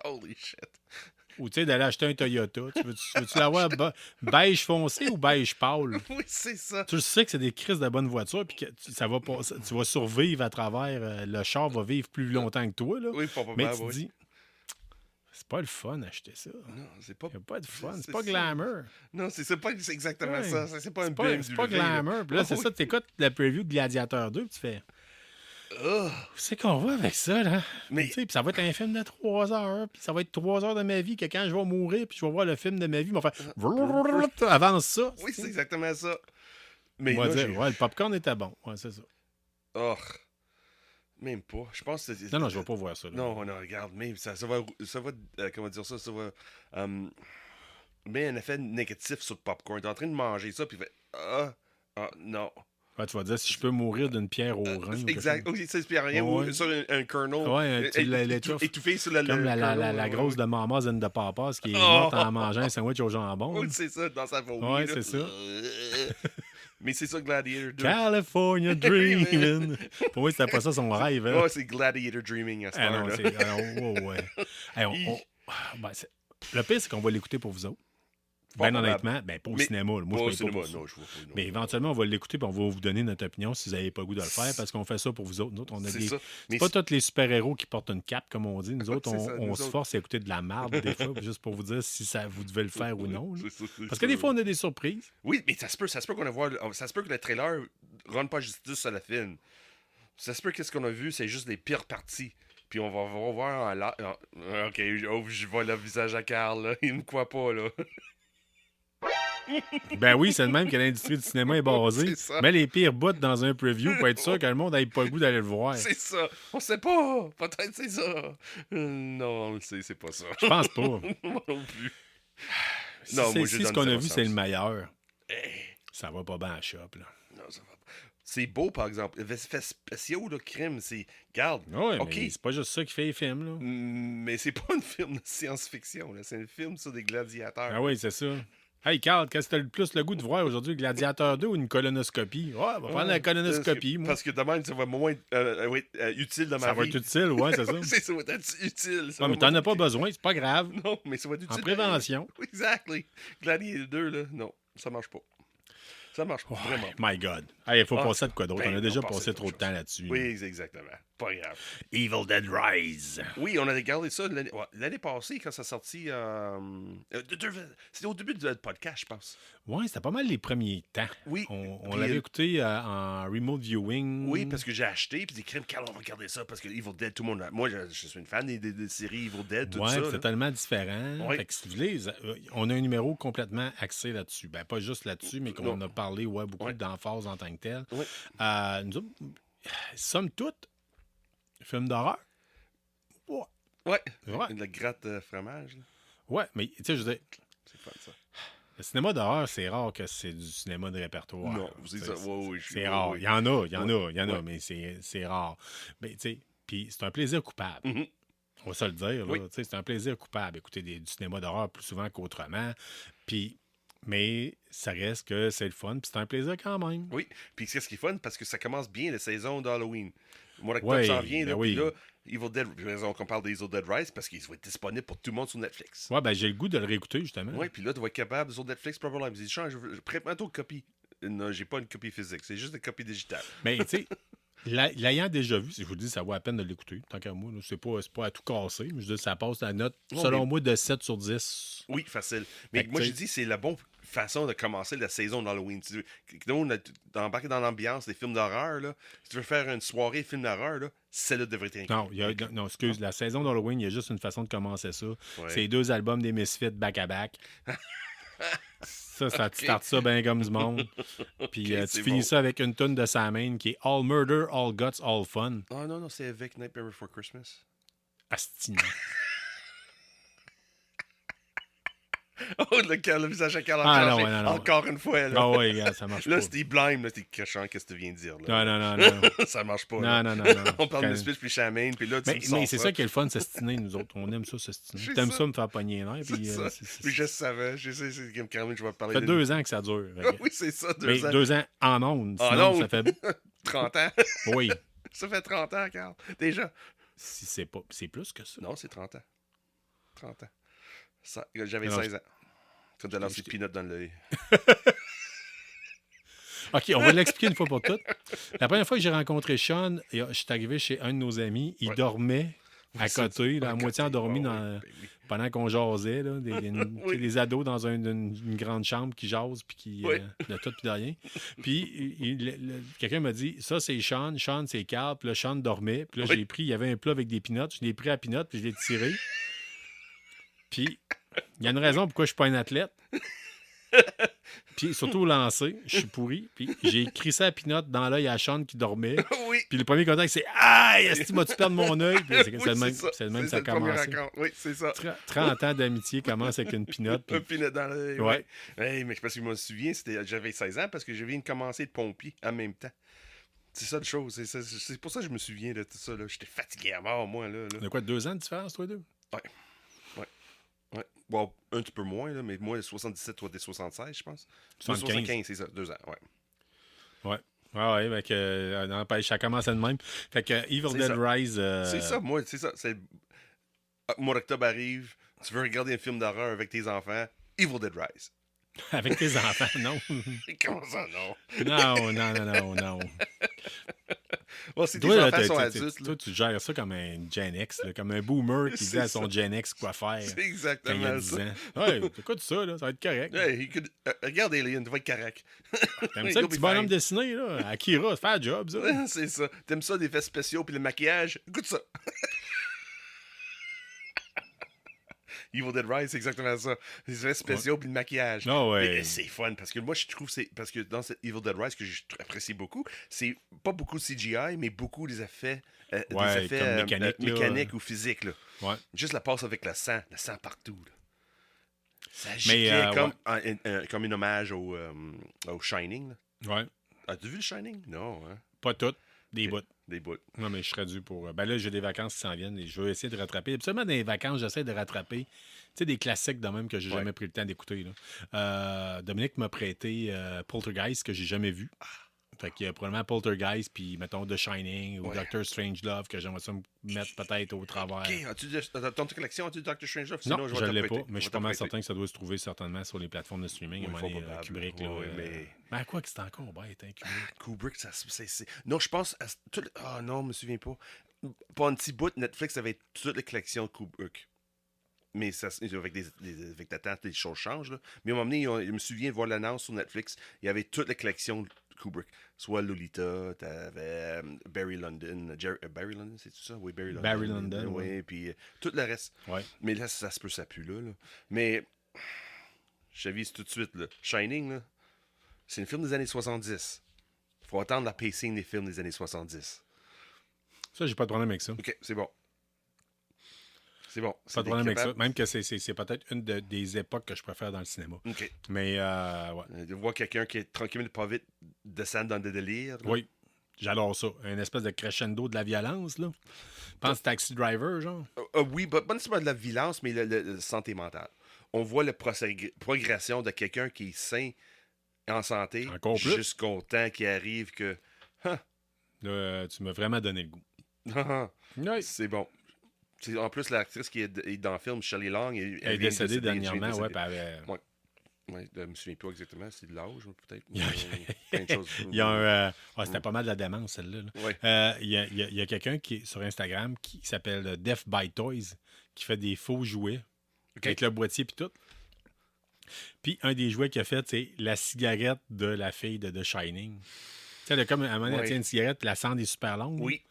Holy shit. Ou tu sais, d'aller acheter un Toyota. Tu veux-tu l'avoir beige foncé ou beige pâle? Oui, c'est ça. Tu sais que c'est des crises de bonne voiture puis que tu vas survivre à travers. Le char va vivre plus longtemps que toi. Là. Oui, probablement. Mais tu te dis, c'est pas le fun d'acheter ça. Non, c'est pas. Il n'y a pas de fun. C'est pas glamour. Non, c'est exactement ça. C'est pas un BMW. C'est pas glamour. Puis là, c'est ça, tu écoutes la preview de Gladiator 2 puis tu fais. Où c'est qu'on va avec ça, là? Mais puis ça va être un film de 3 heures, puis ça va être 3 heures de ma vie, que quand je vais mourir, puis je vais voir le film de ma vie, ils vont faire avance ça. Oui, c'est exactement ça. Mais on va dire, le popcorn était bon. Ouais, c'est ça. Oh. Même pas. Je pense que c'est... Non, je vais pas voir ça. Là. Non, regarde, même ça va comment dire ça va met un effet négatif sur le popcorn. T'es en train de manger ça, puis non. Ouais, tu vas dire si je peux mourir d'une pierre au rein. Exact. Oui, c'est rien. Ou sur un kernel. Ouais, tu l'étouffes. Étouffé sur comme la grosse de Mamas and de Papas qui est morte en mangeant un sandwich au jambon. Oui, c'est ça, dans sa vomi. Ouais, c'est ça. Mais c'est ça, Gladiator 2. California Dreaming. Pour moi, c'était pas ça son rêve. Hein? Ouais, c'est Gladiator Dreaming à ce moment-là. Le pire, c'est qu'on va l'écouter pour vous autres. Ben honnêtement, pas au cinéma. Moi, je ne pas pour ça. Mais éventuellement, on va l'écouter et on va vous donner notre opinion si vous n'avez pas le goût de le faire parce qu'on fait ça pour vous autres. Nous autres, on a des... C'est pas tous les super-héros qui portent une cape, comme on dit. Nous autres, on se force à écouter de la merde des fois, juste pour vous dire si vous devez le faire ou non. Parce que des fois, on a des surprises. Oui, mais ça se peut ça se peut que le trailer ne rende pas justice à la film. Ça se peut que ce qu'on a vu, c'est juste les pires parties. Puis on va voir en là. OK, je vois le visage à Carl, là. Il me croit pas, là. Ben oui, c'est le même que l'industrie du cinéma est basée. Mets les pires bouts dans un preview pour être sûr que le monde n'ait pas le goût d'aller le voir. C'est ça. On sait pas. Peut-être c'est ça. Non, on le sait, c'est pas ça. Je pense pas. Moi non plus. Si ce qu'on a vu, c'est le meilleur. Ça va pas bien à la shop, là. Non, ça va pas. C'est beau, par exemple. Les effets spéciaux, le crime, c'est... Garde. Oui, okay. Mais c'est pas juste ça qui fait les films, là. Mais c'est pas un film de science-fiction, là. C'est un film sur des gladiateurs. Ah oui, c'est ça. Hey, Carl, qu'est-ce que t'as le plus le goût de voir aujourd'hui, Gladiator 2 ou une colonoscopie? Ouais, on va prendre la colonoscopie, moi. Parce que demain, ça va moins utile dans ma vie. Ça va être utile, ouais, c'est ça. Ça va être utile. Non, mais t'en as pas besoin, c'est pas grave. Non, mais ça va être utile. En prévention. Exactly. Gladiator 2, là, non, ça marche pas. Ça marche pas, vraiment. My God. Hey, il faut passer à de quoi d'autre. On a déjà passé trop de temps là-dessus. Oui, exactement. Pas grave. Evil Dead Rise. Oui, on a regardé ça l'année passée quand ça sortit. C'était au début du podcast, je pense. Oui, c'était pas mal les premiers temps. Oui. On l'avait écouté en remote viewing. Oui, parce que j'ai acheté, puis des crimes, Carl, on va regarder ça, parce que Evil Dead, tout le monde... Moi, je suis une fan des séries Evil Dead, tout ça. Oui, c'est tellement différent. Ouais. Fait que si vous voulez, on a un numéro complètement axé là-dessus. Ben, pas juste là-dessus, mais qu'on a parlé beaucoup d'emphase en tant que tel. Oui. Nous autres, somme toute, film d'horreur. Ouais. Le gratte fromage. Ouais, mais tu sais, je veux dire... C'est fun, ça. Le cinéma d'horreur, c'est rare que c'est du cinéma de répertoire. Non, c'est rare. Il y en a, mais c'est rare. Mais tu sais, puis c'est un plaisir coupable. Mm-hmm. On va se le dire. Là, c'est un plaisir coupable écouter du cinéma d'horreur plus souvent qu'autrement. Mais ça reste que c'est le fun, puis c'est un plaisir quand même. Oui, puis c'est ce qui est fun, parce que ça commence bien la saison d'Halloween. Le mois d'octobre s'en vient, là, puis là, Evil Dead, raison qu'on parle des Evil Dead Rise, parce qu'il va être disponible pour tout le monde sur Netflix. Ouais, ben j'ai le goût de le réécouter, justement. Oui, puis là, tu vas être capable sur Netflix, pas de problème. Prête-moi une copie. Non, j'ai pas une copie physique, c'est juste une copie digitale. Mais tu sais, L'ayant déjà vu, je vous dis, ça vaut la peine de l'écouter, tant qu'à moi. C'est pas à tout casser. Mais je dis, ça passe la note, selon moi, de 7 sur 10. Oui, facile. Mais moi, je dis, c'est la bonne façon de commencer la saison d'Halloween. Nous, d'embarquer dans l'ambiance des films d'horreur, là. Si tu veux faire une soirée film d'horreur, là, celle-là devrait être inclus. Non, excuse, la saison d'Halloween, il y a juste une façon de commencer ça. Ouais. C'est 2 albums des Misfits back-à-back. Ça, tu startes ça bien comme du monde. Puis tu finis ça avec une tune de Samhain qui est All Murder, All Guts, All Fun. Oh non, c'est avec Nightmare Before Christmas. Astina. Oh, le visage à Carl non. Encore une fois. Là, oui, ça marche là pas. c'était blind, là, c'était cachant, qu'est-ce que tu viens de dire. Là. Non. Ça marche pas. Non. On parle de Smith puis Shaman, puis là, mais c'est ça qui est le fun, s'estiner, nous autres. On aime ça, s'estiner. T'aimes ça me faire pogner les nerfs. Puis je savais. Je sais, c'est Caroline, je vais parler. Ça fait 2 ans que ça dure. Oui, c'est ça, 2 ans. 2 ans en ondes. Sinon, ça fait 30 ans. Oui. Ça fait 30 ans, Carl. Déjà. Si c'est pas. C'est plus que ça. Non, c'est 30 ans. 30 ans. J'avais 16 ans. Quand t'as lancé Peanut dans l'œil. OK, on va l'expliquer une fois pour toutes. La première fois que j'ai rencontré Sean, je suis arrivé chez un de nos amis. Il dormait à côté, à moitié endormi pendant qu'on jasait. Là, des ados dans une grande chambre qui jasent, puis qui de tout puis de rien. Puis quelqu'un m'a dit, ça c'est Sean, c'est Carl. Puis là, Sean dormait. Puis là, j'ai pris, il y avait un plat avec des peanuts. Je l'ai pris à peanuts, puis je l'ai tiré. Puis il y a une raison pourquoi je suis pas un athlète. Puis surtout au lancer, je suis pourri. Puis j'ai crissé à Pinot dans l'œil à Sean qui dormait. Oui. Puis le premier contact, c'est Aïe, est-ce que tu m'as-tu perdu mon œil? Puis c'est le même que ça a commencé. Oui, c'est ça. 30 ans d'amitié commence avec une Pinot. Puis... Un Pinot dans l'œil. Ouais. Hey, mais parce que je me souviens, j'avais 16 ans parce que je viens de commencer de pompier en même temps. C'est ça le chose. C'est pour ça que je me souviens de tout ça. Là. J'étais fatigué à mort, moi. Là. De quoi, 2 ans de différence, toi deux? Ouais. Bon, un petit peu moins, là, mais moi, 77, toi, t'es 76, je pense. 75, c'est ça, 2 ans, ouais. Ouais, n'empêche, ça commence de même. Fait que Evil Dead Rise... C'est ça, moi, c'est ça. Mois d'octobre arrive, tu veux regarder un film d'horreur avec tes enfants, Evil Dead Rise. Avec tes enfants, non. Comment ça, non? Non. Bon, si tes enfants sont adultes... Toi, tu gères ça comme un Gen X, là, comme un boomer qui dit à son Gen X quoi faire. C'est exactement ça. Ouais, écoute ça, là, ça va être correct. Hey, regarde Alien, tu vas être correct. T'aimes ça, le petit bonhomme dessiné, là? Akira, faire un job, ça. C'est ça. T'aimes ça, des effets spéciaux puis le maquillage? Écoute ça. Evil Dead Rise, c'est exactement ça. Les effets spéciaux puis le maquillage. Oh, ouais. Mais c'est fun parce que moi, je trouve parce que dans cette Evil Dead Rise que j'apprécie beaucoup, c'est pas beaucoup de CGI, mais beaucoup des effets, mécaniques ou physiques. Là. Ouais. Juste la passe avec le sang partout. Là. Ça giclait comme un hommage au Shining. Là. Ouais. As-tu vu le Shining? Non, hein? Pas tout. Des bouts. Des bouts. Non, mais je serais dû pour... Ben là, j'ai des vacances qui s'en viennent et je vais essayer de rattraper. Absolument, dans les vacances, j'essaie de rattraper, tu sais, des classiques de même que j'ai jamais pris le temps d'écouter. Là. Dominique m'a prêté Poltergeist, que j'ai jamais vu. Fait qu'il y a probablement Poltergeist, puis mettons The Shining ou Doctor Strangelove, que j'aimerais ça me mettre peut-être au travers. OK. Dans ta collection, as-tu Doctor Strangelove? Non, je ne l'ai pas, mais je suis pas mal certain que ça doit se trouver certainement sur les plateformes de streaming. Kubrick, là. Mais à quoi que c'est encore bête, hein, Kubrick? Kubrick, c'est... Non, je pense... Ah non, je me souviens pas. Pour un petit bout, Netflix avait toute la collection de Kubrick. Mais ça, avec la temps, les choses changent. Là. Mais à un moment donné, je me souviens de voir l'annonce sur Netflix. Il y avait toute la collection de Kubrick. Soit Lolita, t'avais Barry London. Barry London, c'est tout ça? Oui, Barry London. Barry London, oui. Puis tout le reste. Ouais. Mais là, ça se peut, ça pue là. Mais, j'avise tout de suite, là. Shining, là, c'est un film des années 70. Faut attendre la pacing des films des années 70. Ça, j'ai pas de problème avec ça. OK, c'est bon. C'est bon. Pas de problème avec ça. Même que c'est peut-être une des époques que je préfère dans le cinéma. OK. Mais, ouais. De voir quelqu'un qui est tranquillement pas vite descendre dans le délire. Là. Oui. J'adore ça. Une espèce de crescendo de la violence, là. Pense Taxi Driver, genre. Oui, pas nécessairement de la violence, mais la santé mentale. On voit la progression de quelqu'un qui est sain, en santé, jusqu'au temps qui arrive que... Là, tu m'as vraiment donné le goût. Oui. C'est bon. En plus, l'actrice qui est dans le film, Shelley Long, elle est décédée dernièrement, ouais. Ouais, je me souviens pas exactement, c'est de l'âge, peut-être. Il y a, Plein de choses. il y a c'était pas mal de la démence, celle-là. Là. Ouais. Il y a quelqu'un qui est sur Instagram qui s'appelle Death by Toys, qui fait des faux jouets avec le boîtier puis tout. Puis un des jouets qu'il a fait, c'est la cigarette de la fille de The Shining. Tu sais, elle a comme à un moment donné, elle tient une cigarette puis la cendre est super longue. Oui.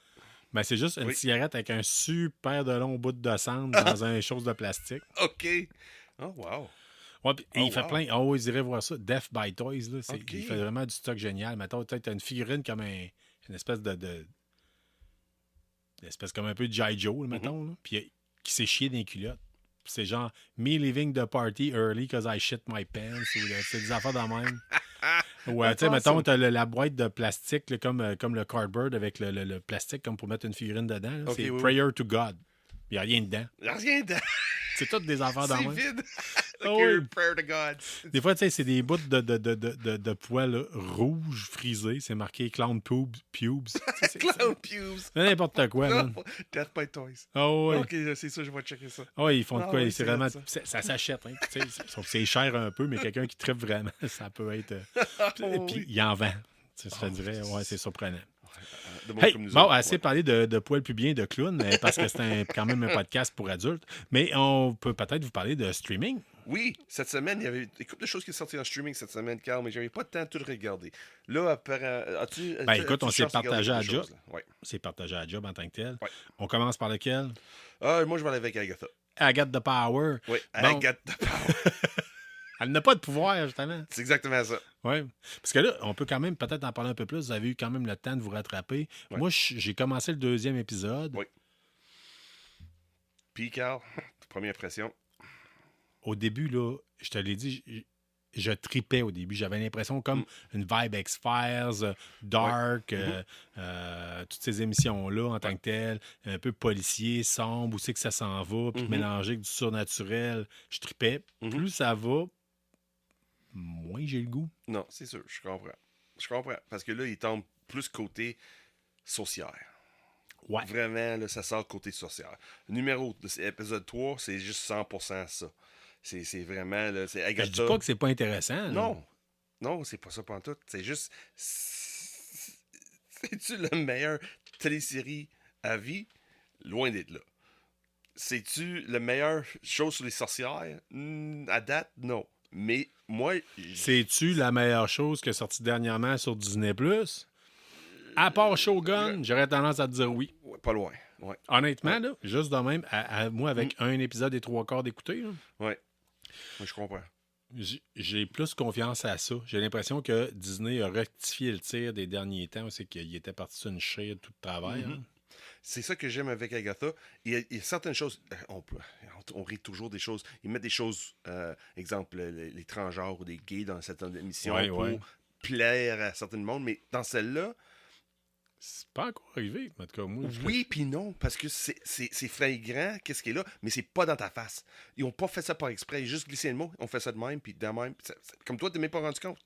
Ben, c'est juste une cigarette avec un super de long bout de cendre dans une chose de plastique. OK. Oh, wow. Ouais, il fait plein. Oh, ils iraient voir ça. Death by Toys. Là, il fait vraiment du stock génial. Mettons, tu as une figurine comme une espèce de une espèce comme un peu de G.I. Joe, mettons. Là, puis qui s'est chié dans les culottes. Puis c'est genre Me leaving the party early because I shit my pants. C'est des affaires de même. Ouais, tu sais, mettons, t'as la boîte de plastique là, comme le cardboard avec le plastique comme pour mettre une figurine dedans. Là, c'est Prayer to God. Il n'y a rien dedans. Il n'y a rien dedans. C'est toutes des affaires dans C'est vide. Prayer to God. Des fois, tu sais, c'est des bouts de poils rouges frisés. C'est marqué Clown Pubes. Clown Pubes. C'est n'importe quoi. Non, Death by Toys. Oh, oui. OK, c'est ça, je vais checker ça. Oh, ils font de quoi? C'est vraiment... Ça s'achète. Hein, sauf que c'est cher un peu, mais quelqu'un qui tripe vraiment, ça peut être... Puis il en vend. Je te dirais, ouais, c'est surprenant. Hey, bon, assez parlé de poils pubiens de clown, parce que c'est quand même un podcast pour adultes, mais on peut peut-être vous parler de streaming. Oui, cette semaine, il y avait une couple de choses qui sont sorties en streaming cette semaine, Carl, mais j'avais pas de temps de tout regarder. Là, as-tu... Ben écoute, on s'est partagé à job. C'est partagé à job en tant que tel. Ouais. On commence par lequel? Moi, je vais aller avec Agatha. Agatha the Power. Oui, Agatha the Power. Elle n'a pas de pouvoir, justement. C'est exactement ça. Oui. Parce que là, on peut quand même peut-être en parler un peu plus. Vous avez eu quand même le temps de vous rattraper. Ouais. Moi, j'ai commencé le 2e épisode. Oui. Puis, Carl, première impression. Au début, là, je te l'ai dit, je tripais au début. J'avais l'impression comme une vibe X-Files, Dark, toutes ces émissions-là en tant que telles, un peu policier, sombre, où c'est que ça s'en va, puis mélangé avec du surnaturel. Je tripais. Plus ça va, moins j'ai le goût. Non, c'est sûr, je comprends. Je comprends. Parce que là, il tombe plus côté sorcière. Ouais. Vraiment, là, ça sort côté sorcière. Numéro de épisode 3, c'est juste 100% ça. C'est vraiment... Là, c'est Agatha. Je dis pas que c'est pas intéressant. Là. Non. Non, c'est pas ça pantoute. C'est juste... C'est-tu la meilleure télésérie à vie? Loin d'être là. C'est-tu la meilleure chose sur les sorcières? À date, non. Mais moi... C'est-tu la meilleure chose qui est sortie dernièrement sur Disney+? À part Shogun, j'aurais tendance à te dire oui. Ouais, pas loin. Ouais. Honnêtement, là, juste de même, moi, avec un épisode et 3/4 d'écouter. Oui, je comprends. J'ai plus confiance à ça. J'ai l'impression que Disney a rectifié le tir des derniers temps. C'est qu'il était parti sur une chair tout de travail. Hein. C'est ça que j'aime avec Agatha. Il y a certaines choses... On rit toujours des choses. Ils mettent des choses... exemple, les transgenres ou des gays dans certaines émissions pour plaire à certains monde. Mais dans celle-là... C'est pas encore arrivé, en tout cas, moi. Oui, puis non, parce que c'est flagrant, qu'est-ce qui est là, mais c'est pas dans ta face. Ils ont pas fait ça par exprès, ils ont juste glissé le mot, on fait ça de même, puis de même. Comme toi, t'es même pas rendu compte.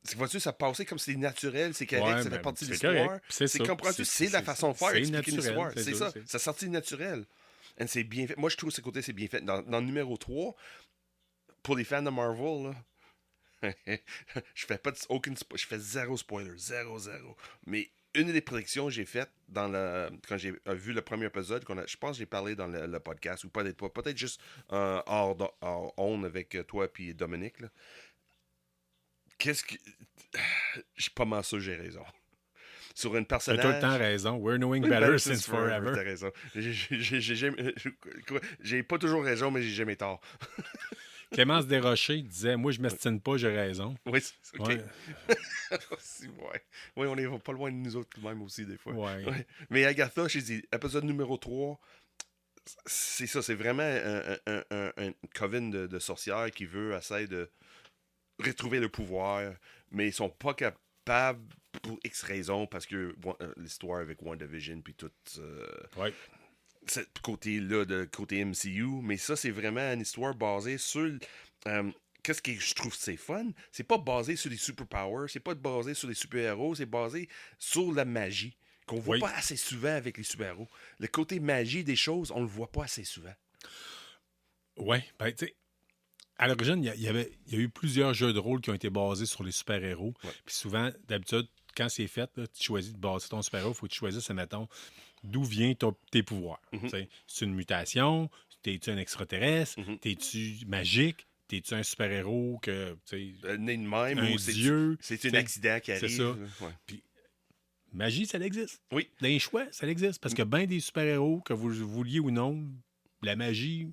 C'est vois-tu, ça passait comme c'est naturel, c'est correct, ça fait partie de l'histoire. C'est comprends-tu, c'est la façon de faire, expliquer une histoire. C'est ça, ça sortit naturel. Et c'est bien fait. Moi, je trouve que ce côté, c'est bien fait. Dans le numéro 3, pour les fans de Marvel, là, je fais zéro spoiler, zéro. Mais une des prédictions que j'ai faites quand j'ai vu le premier épisode, je pense que j'ai parlé dans le podcast, ou peut-être juste hors on avec toi et Dominique. Là. Je suis pas mal sûr que j'ai raison. Sur une personnage... T'as tout le temps raison. We're knowing better since forever. T'as raison. J'ai pas toujours raison, mais j'ai jamais tort. Clémence Desrochers disait « Moi, je m'estime pas, j'ai raison. » Oui, c'est OK. Ouais. Oui, on est pas loin de nous autres même aussi, des fois. Ouais. Mais Agatha, j'ai dit, épisode numéro 3, c'est ça, c'est vraiment un coven de sorcières qui veut essayer de retrouver le pouvoir, mais ils sont pas capables pour X raisons, parce que l'histoire avec WandaVision puis tout... Ouais. Ce côté-là, de côté MCU, mais ça, c'est vraiment une histoire basée sur... qu'est-ce que je trouve c'est fun? C'est pas basé sur les superpowers, c'est pas basé sur les super-héros, c'est basé sur la magie, qu'on voit pas assez souvent avec les super-héros. Le côté magie des choses, on le voit pas assez souvent. Ouais, ben tu sais, À l'origine, il y a eu plusieurs jeux de rôle qui ont été basés sur les super-héros. Ouais. Puis souvent, d'habitude, quand c'est fait, là, tu choisis de baser ton super-héros, il faut que tu choisisses, mettons, d'où viennent tes pouvoirs. C'est une mutation? T'es-tu un extraterrestre? T'es-tu magique? T'es-tu un super-héros que, né de même un ou dieu? C'est un accident qui arrive. C'est ça. Ouais. Puis, magie, ça existe. Oui. Dans les choix, ça existe. Parce que bien des super-héros, que vous vouliez ou non, la magie,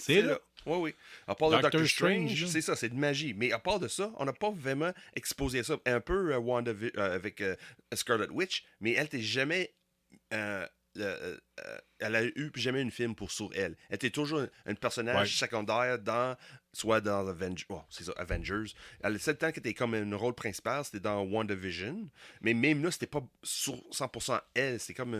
c'est là. Oui. À part le Doctor Strange, c'est ça, c'est de magie. Mais à part de ça, on n'a pas vraiment exposé ça. Un peu avec Scarlet Witch, mais elle n'était jamais. Elle a eu jamais une film sur elle. Elle était toujours un personnage secondaire soit dans Avengers. Le seul temps qu'elle était comme un rôle principal, c'était dans WandaVision. Mais même là, c'était pas sur 100% elle. C'était comme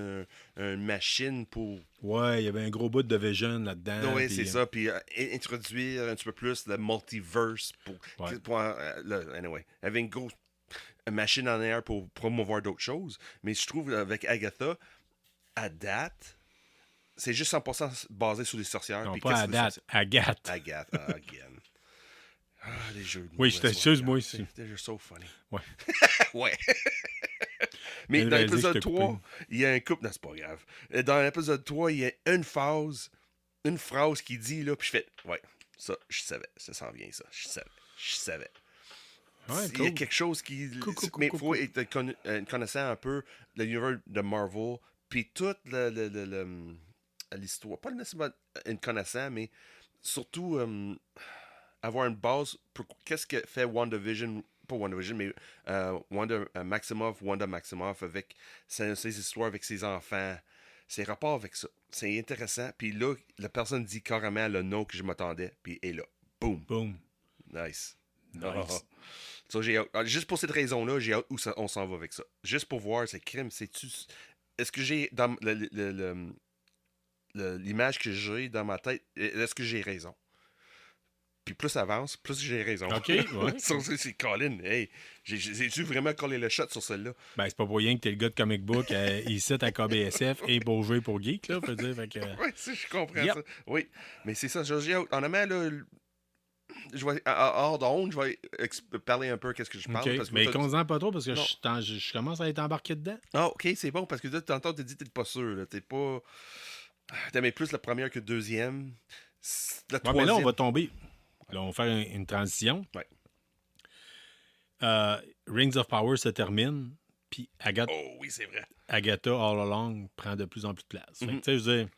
une machine pour... Ouais, il y avait un gros bout de Vision là-dedans. Oui, c'est ça. Puis introduire un petit peu plus le multiverse anyway. Elle avait une grosse machine en air pour promouvoir d'autres choses. Mais je trouve avec Agatha, à date, c'est juste 100% basé sur les sorcières. Non, pas à date, Agathe. Agathe, again. Ah, les jeux de mots. Oui, je t'excuse, moi aussi. They're so funny. Ouais. Ouais. Mais dans l'épisode 3, il y a un couple... Non, c'est pas grave. Dans l'épisode 3, il y a une phrase qui dit, là, puis je fais... Ouais, ça, je savais. Ça s'en vient, ça. Je savais. Ouais, il y a quelque chose qui... Mais il faut être connaissant un peu l'univers de Marvel, puis toute l'histoire. Pas nécessairement une connaissant, mais surtout avoir une base pour qu'est-ce que fait WandaVision, pas WandaVision, mais Wanda Maximoff avec ses histoires avec ses enfants, ses rapports avec ça. C'est intéressant. Puis là, la personne dit carrément le nom que je m'attendais, puis elle est là. Boom. Boom. Nice. So, juste pour cette raison-là, j'ai hâte où on s'en va avec ça. Juste pour voir, c'est crime, est-ce que j'ai dans l'image que j'ai dans ma tête, est-ce que j'ai raison? Puis plus ça avance, plus j'ai raison. OK, ouais. C'est Colin. Hey, j'ai-tu vraiment collé le shot sur celle-là? Ben, c'est pas pour rien que t'es le gars de comic book ici à KBSF et pour jouer pour Geek, là, faut dire. Oui, je comprends ça. Oui, mais c'est ça. J'ai hâte. En amont, là, je vais, hors d'onde, je vais parler un peu qu'est-ce que je parle. Okay. Mais qu'on-en pas trop parce que je commence à être embarqué dedans. Ah, OK, c'est bon parce que là, tantôt, tu as dit que t'es pas sûr. Là. T'es pas... T'aimais plus la première que la deuxième. La troisième... mais là, on va tomber. Là, on va faire une transition. Ouais. Rings of Power se termine, puis Agatha... Oh oui, c'est vrai. Agatha, all along, prend de plus en plus de place. Fait que, tu sais, je veux dire...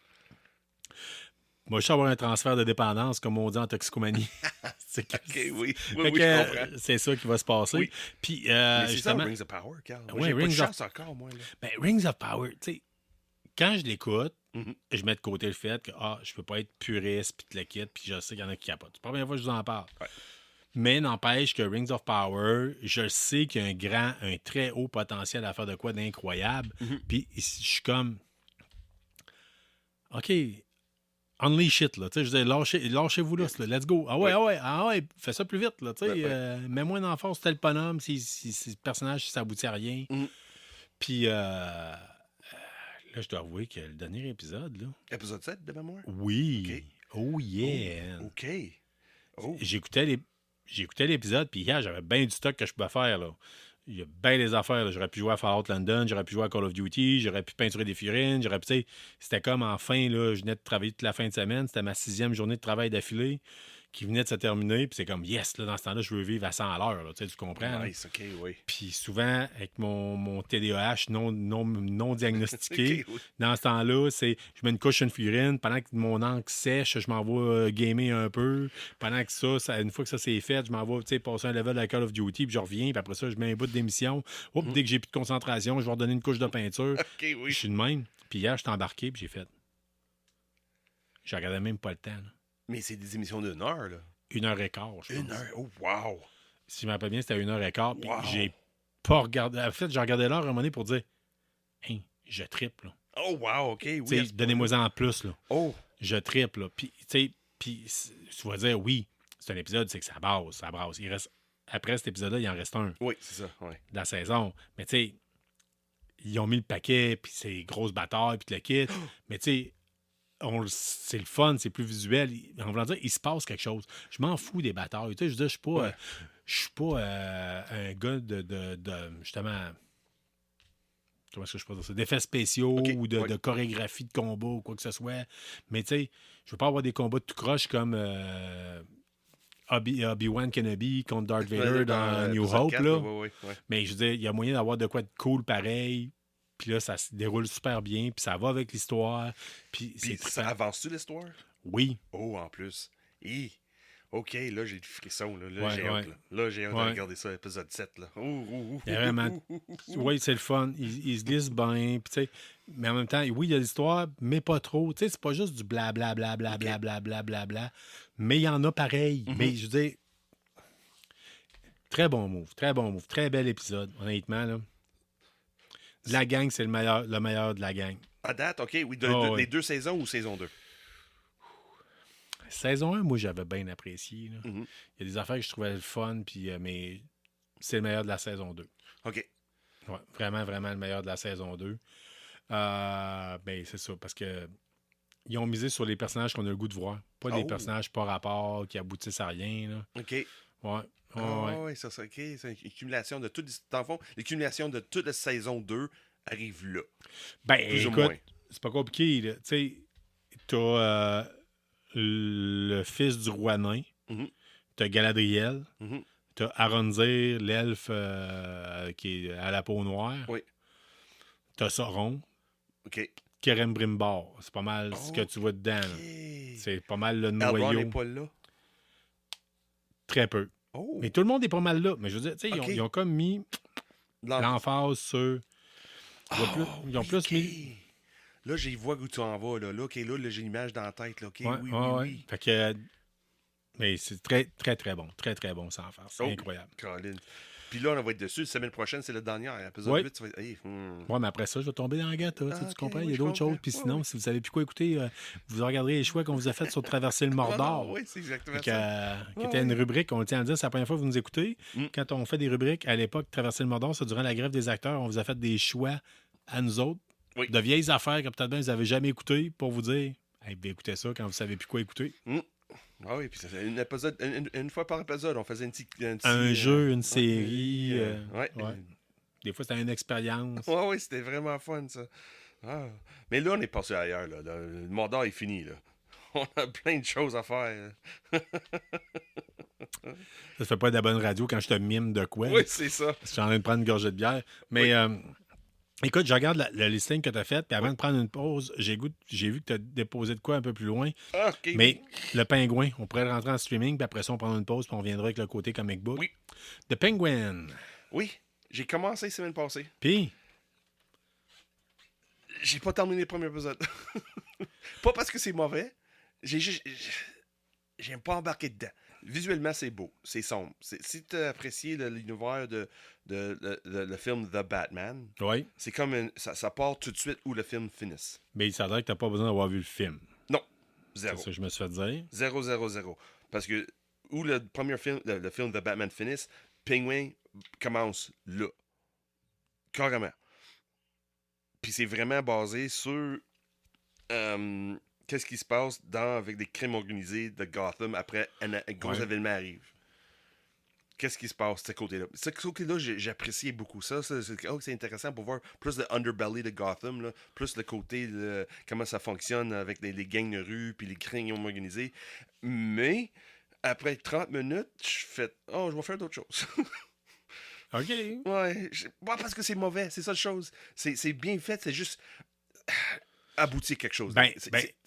Moi, je vais avoir un transfert de dépendance, comme on dit en toxicomanie. OK, oui, je comprends. C'est ça qui va se passer. Oui. Puis, mais c'est justement... ça, Rings of Power, Carl. Oui, j'ai pas de chance encore, moi. Là. Ben, Rings of Power, tu sais, quand je l'écoute, je mets de côté le fait que je peux pas être puriste, puis te le quitte, puis je sais qu'il y en a qui capotent. C'est pas la première fois que je vous en parle. Ouais. Mais n'empêche que Rings of Power, je sais qu'il y a un très haut potentiel à faire de quoi d'incroyable. Puis je suis comme... OK... Unleash it, là. Tu sais, je veux dire, lâchez-vous là, let's go. Ah ouais, fais ça plus vite, là. Tu sais, mets-moi dans force tel bonhomme si le personnage, si ça aboutit à rien. Puis, là, je dois avouer que le dernier épisode, là. Épisode 7 de mémoire? Oui. Okay. Oh, yeah. Oh, OK. Oh. J'écoutais l'épisode, puis hier, j'avais bien du stock que je pouvais faire, là. Il y a bien des affaires. Là. J'aurais pu jouer à Fallout London, j'aurais pu jouer à Call of Duty, j'aurais pu peinturer des figurines, j'aurais pu, tu sais, c'était comme enfin, là, je venais de travailler toute la fin de semaine, c'était ma 6e journée de travail d'affilée qui venait de se terminer, puis c'est comme, yes, là, dans ce temps-là, je veux vivre à 100 à l'heure, là, tu sais, tu comprends? Nice, OK, oui. Puis souvent, avec mon TDAH non diagnostiqué, okay, oui. dans ce temps-là, c'est, je mets une couche une figurine, pendant que mon encre sèche, je m'en vais gamer un peu, pendant que ça, une fois que ça c'est fait, je m'en vais, tu sais, passer un level à Call of Duty, puis je reviens, puis après ça, je mets un bout d'émission, dès que j'ai plus de concentration, je vais redonner une couche de peinture, OK, oui. Je suis de même, puis hier, je suis embarqué, puis j'ai fait, je regardais même pas le temps, là. Mais c'est des émissions d'1 heure, là. 1h15, je pense. 1 heure? Oh, wow! Si je me rappelle bien, c'était 1h15. Puis wow. J'ai pas regardé. En fait, j'ai regardé l'heure à un moment donné pour dire hey, je triple. Là. Oh, wow, OK. Oui, donnez-moi-en plus. Là. Oh! Je triple. Puis, tu vas dire oui, c'est un épisode, c'est que ça brasse. Il reste, après cet épisode-là, il en reste un. Oui, c'est ça. Ouais. De la saison. Mais tu sais, ils ont mis le paquet, puis c'est grosse bataille, puis le kit. Mais tu sais, c'est le fun, c'est plus visuel. On va dire, il se passe quelque chose. Je m'en fous des batailles. Tu sais, je veux dire, je suis pas un gars de justement, comment est-ce que je peux dire ça? D'effets spéciaux ou de chorégraphie de combat ou quoi que ce soit. Mais tu sais, je veux pas avoir des combats de tout croche comme Obi-Wan Kenobi contre Darth Vader dans New Hope. 4, là. Mais je veux dire, il y a moyen d'avoir de quoi de cool pareil. Puis là, ça se déroule super bien. Puis ça va avec l'histoire. Puis ça avance-tu l'histoire? Oui. Oh, en plus. OK, là, j'ai du frisson. Là, j'ai hâte. Là, j'ai hâte de regarder ça, épisode 7. Là. Vraiment. Oui, c'est le fun. Il se glisse bien. Puis, mais en même temps, oui, il y a l'histoire, mais pas trop. Tu sais, c'est pas juste du blablabla. Mais il y en a pareil. Mais je veux dire, très bon move. Très bon move. Très bel épisode, honnêtement. Là. La gang, c'est le meilleur de la gang. À date, OK. Oui, les 2 saisons ou saison 2? Saison 1, moi, j'avais bien apprécié. Là. Il y a des affaires que je trouvais le fun, puis, mais c'est le meilleur de la saison 2. OK. Ouais, vraiment, vraiment le meilleur de la saison 2. Ben, c'est ça, parce que ils ont misé sur les personnages qu'on a le goût de voir. Pas des personnages pas rapport, qui aboutissent à rien. Là. OK. Ouais. Oui, ça, OK. C'est une accumulation de tout. Dans le fond, l'accumulation de toute la saison 2 arrive là. Ben, écoute, c'est pas compliqué. Tu sais, t'as le fils du roi nain, t'as Galadriel, t'as Arondir, l'elfe qui est à la peau noire, t'as Sauron, Kerem Brimbar. C'est pas mal ce que tu vois dedans. C'est pas mal le noyau. Elrond n'est pas là? Très peu. Mais tout le monde est pas mal là. Mais je veux dire, tu sais, ils ont comme mis l'emphase sur... Ils ont plus mis... Là, j'y vois où tu en vas. Là, j'ai l'image dans la tête. Là. OK, oui. Fait que... Mais c'est très, très, très bon. Très, très bon sans faire. C'est incroyable. Colin. Puis là, on va être dessus. La semaine prochaine, c'est le dernier. Épisode 8, tu vas... Ouais, mais après ça, je vais tomber dans la gâte. Tu comprends? Il y a d'autres choses. Puis sinon, si vous savez plus quoi écouter, vous regarderez les choix qu'on vous a fait sur Traverser le Mordor. Oui, c'est exactement ça. Qui était une rubrique, on le tient à dire, c'est la première fois que vous nous écoutez. Quand on fait des rubriques, à l'époque, Traverser le Mordor, c'est durant la grève des acteurs, on vous a fait des choix à nous autres, de vieilles affaires que peut-être bien vous n'avez jamais écoutées pour vous dire, hey, bien, écoutez ça quand vous savez plus quoi écouter. Ah oui, puis c'est une fois par épisode, on faisait un jeu, une série. Des fois, c'était une expérience. Oui, c'était vraiment fun, ça. Mais là, on est passé ailleurs. Là. Le Mordor est fini. Là. On a plein de choses à faire. Ça fait pas de la bonne radio quand je te mime de quoi. Oui, c'est ça. Je suis en train de prendre une gorgée de bière. Mais écoute, je regarde le listing que tu as fait, puis avant de prendre une pause, j'ai vu que tu as déposé de quoi un peu plus loin. Mais le Pingouin, on pourrait le rentrer en streaming, puis après ça, on prendra une pause, puis on viendra avec le côté comic book. Oui. The Penguin. Oui, j'ai commencé la semaine passée. Puis? J'ai pas terminé le premier épisode. Pas parce que c'est mauvais. J'aime pas embarquer dedans. Visuellement, c'est beau, c'est sombre. Si tu as apprécié l'univers de le film The Batman, c'est comme ça part tout de suite où le film finisse. Mais ça dirait que tu n'as pas besoin d'avoir vu le film. Non, 0. C'est ça que je me suis fait dire. 0. Parce que où le premier film, le film The Batman finisse, Penguin commence là. Carrément. Puis c'est vraiment basé sur qu'est-ce qui se passe avec des crimes organisés de Gotham après un gros événement arrive. Qu'est-ce qui se passe de ce côté-là? Ce côté-là, j'appréciais beaucoup ça. C'est intéressant pour voir plus le underbelly de Gotham, là, plus le côté de comment ça fonctionne avec les gangs de rue puis les crimes organisés. Mais après 30 minutes, je fais « je vais faire d'autres choses. » OK. Ouais, parce que c'est mauvais, c'est ça la chose. C'est bien fait, c'est juste aboutir quelque chose.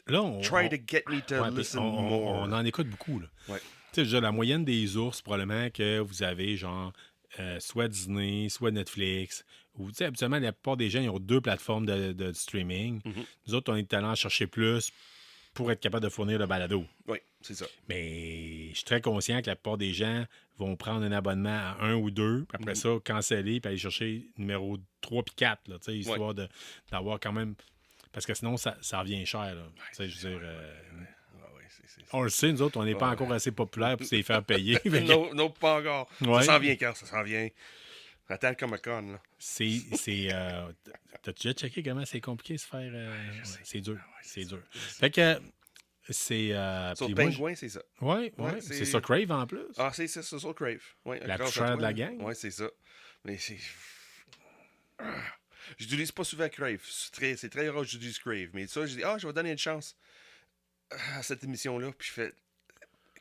Là, on try to get me to listen more. On en écoute beaucoup, là. Ouais. Tu sais, déjà, la moyenne des ours, probablement que vous avez, genre, soit Disney, soit Netflix, ou, tu sais, habituellement, la plupart des gens, ils ont 2 plateformes de streaming. Nous autres, on est allés en chercher plus pour être capable de fournir le balado. Oui, c'est ça. Mais je suis très conscient que la plupart des gens vont prendre un abonnement à 1 ou 2, puis après ça, canceller, puis aller chercher numéro 3 puis 4, là, histoire d'avoir quand même... Parce que sinon, ça revient cher. Là. Je veux dire, on le sait, nous autres, on n'est pas encore assez populaire pour se les faire payer. Non, pas encore. Ouais. Ça s'en vient quand? Ça s'en vient. Attends le Comic-Con, là. T'as déjà checké comment c'est compliqué de se faire... c'est dur. C'est dur. C'est Fait que c'est... sur le Pingouin, c'est ça. Oui, c'est sur Crave en plus. Ah, c'est ça, c'est sur Crave. Ouais, la plus chère de la gang. Oui, c'est ça. Mais c'est... Je n'utilise pas souvent Crave. C'est très rare que j'utilise Crave. Mais ça, je dis, je vais donner une chance à cette émission-là. Puis je fais...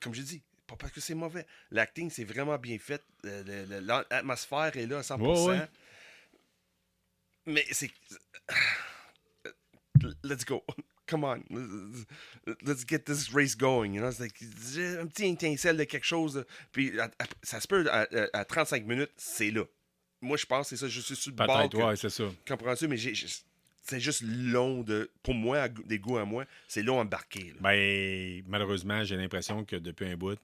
Comme je dis, pas parce que c'est mauvais. L'acting, c'est vraiment bien fait. L'atmosphère est là à 100%. Ouais. Mais c'est... Let's go. Come on. Let's get this race going. You know? C'est un petit étincelle de quelque chose. Puis ça se peut, à 35 minutes, c'est là. Moi, je pense que c'est ça. Je suis sur le bord. Peut-être, ouais, c'est ça. Comprends-tu? Mais c'est juste long pour moi, des goûts à moi, c'est long à embarquer. Là. Ben, malheureusement, j'ai l'impression que depuis un bout,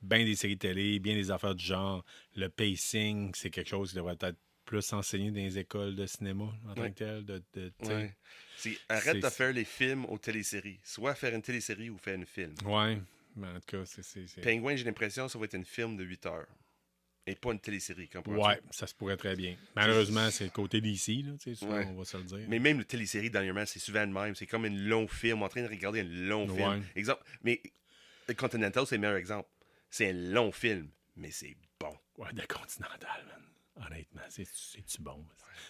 bien des séries télé, bien des affaires du genre, le pacing, c'est quelque chose qui devrait être plus enseigné dans les écoles de cinéma en tant que tel. Arrête de faire les films aux téléséries. Soit faire une télésérie ou faire un film. Ouais, mais en tout cas, c'est... Penguin, j'ai l'impression que ça va être un film de 8 heures. Et pas une télésérie, comprends-tu? Ouais, ça se pourrait très bien. Malheureusement, c'est le côté d'ici, souvent, on va se le dire. Mais même la télésérie, dernièrement, c'est souvent le même. C'est comme un long film, en train de regarder un long film. Exemple, mais Continental, c'est le meilleur exemple. C'est un long film, mais c'est bon. Ouais, de Continental, man. Honnêtement, c'est-tu bon?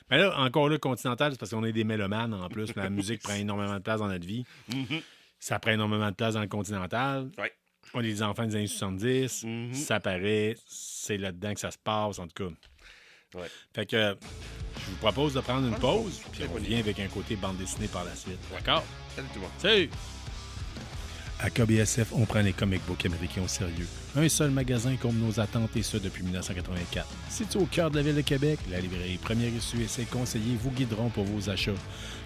Mais là, encore là, Continental, c'est parce qu'on est des mélomanes en plus. La musique prend énormément de place dans notre vie. Mm-hmm. Ça prend énormément de place dans le Continental. Ouais. On est des enfants des années 70. Mm-hmm. Ça paraît. C'est là-dedans que ça se passe, en tout cas. Ouais. Fait que je vous propose de prendre une pause, puis on revient avec un côté bande dessinée par la suite. D'accord? Salut tout le monde. Salut! À KBSF, on prend les comic books américains au sérieux. Un seul magasin comble nos attentes et ce depuis 1984. Situé au cœur de la ville de Québec, la librairie Première Issue et ses conseillers vous guideront pour vos achats.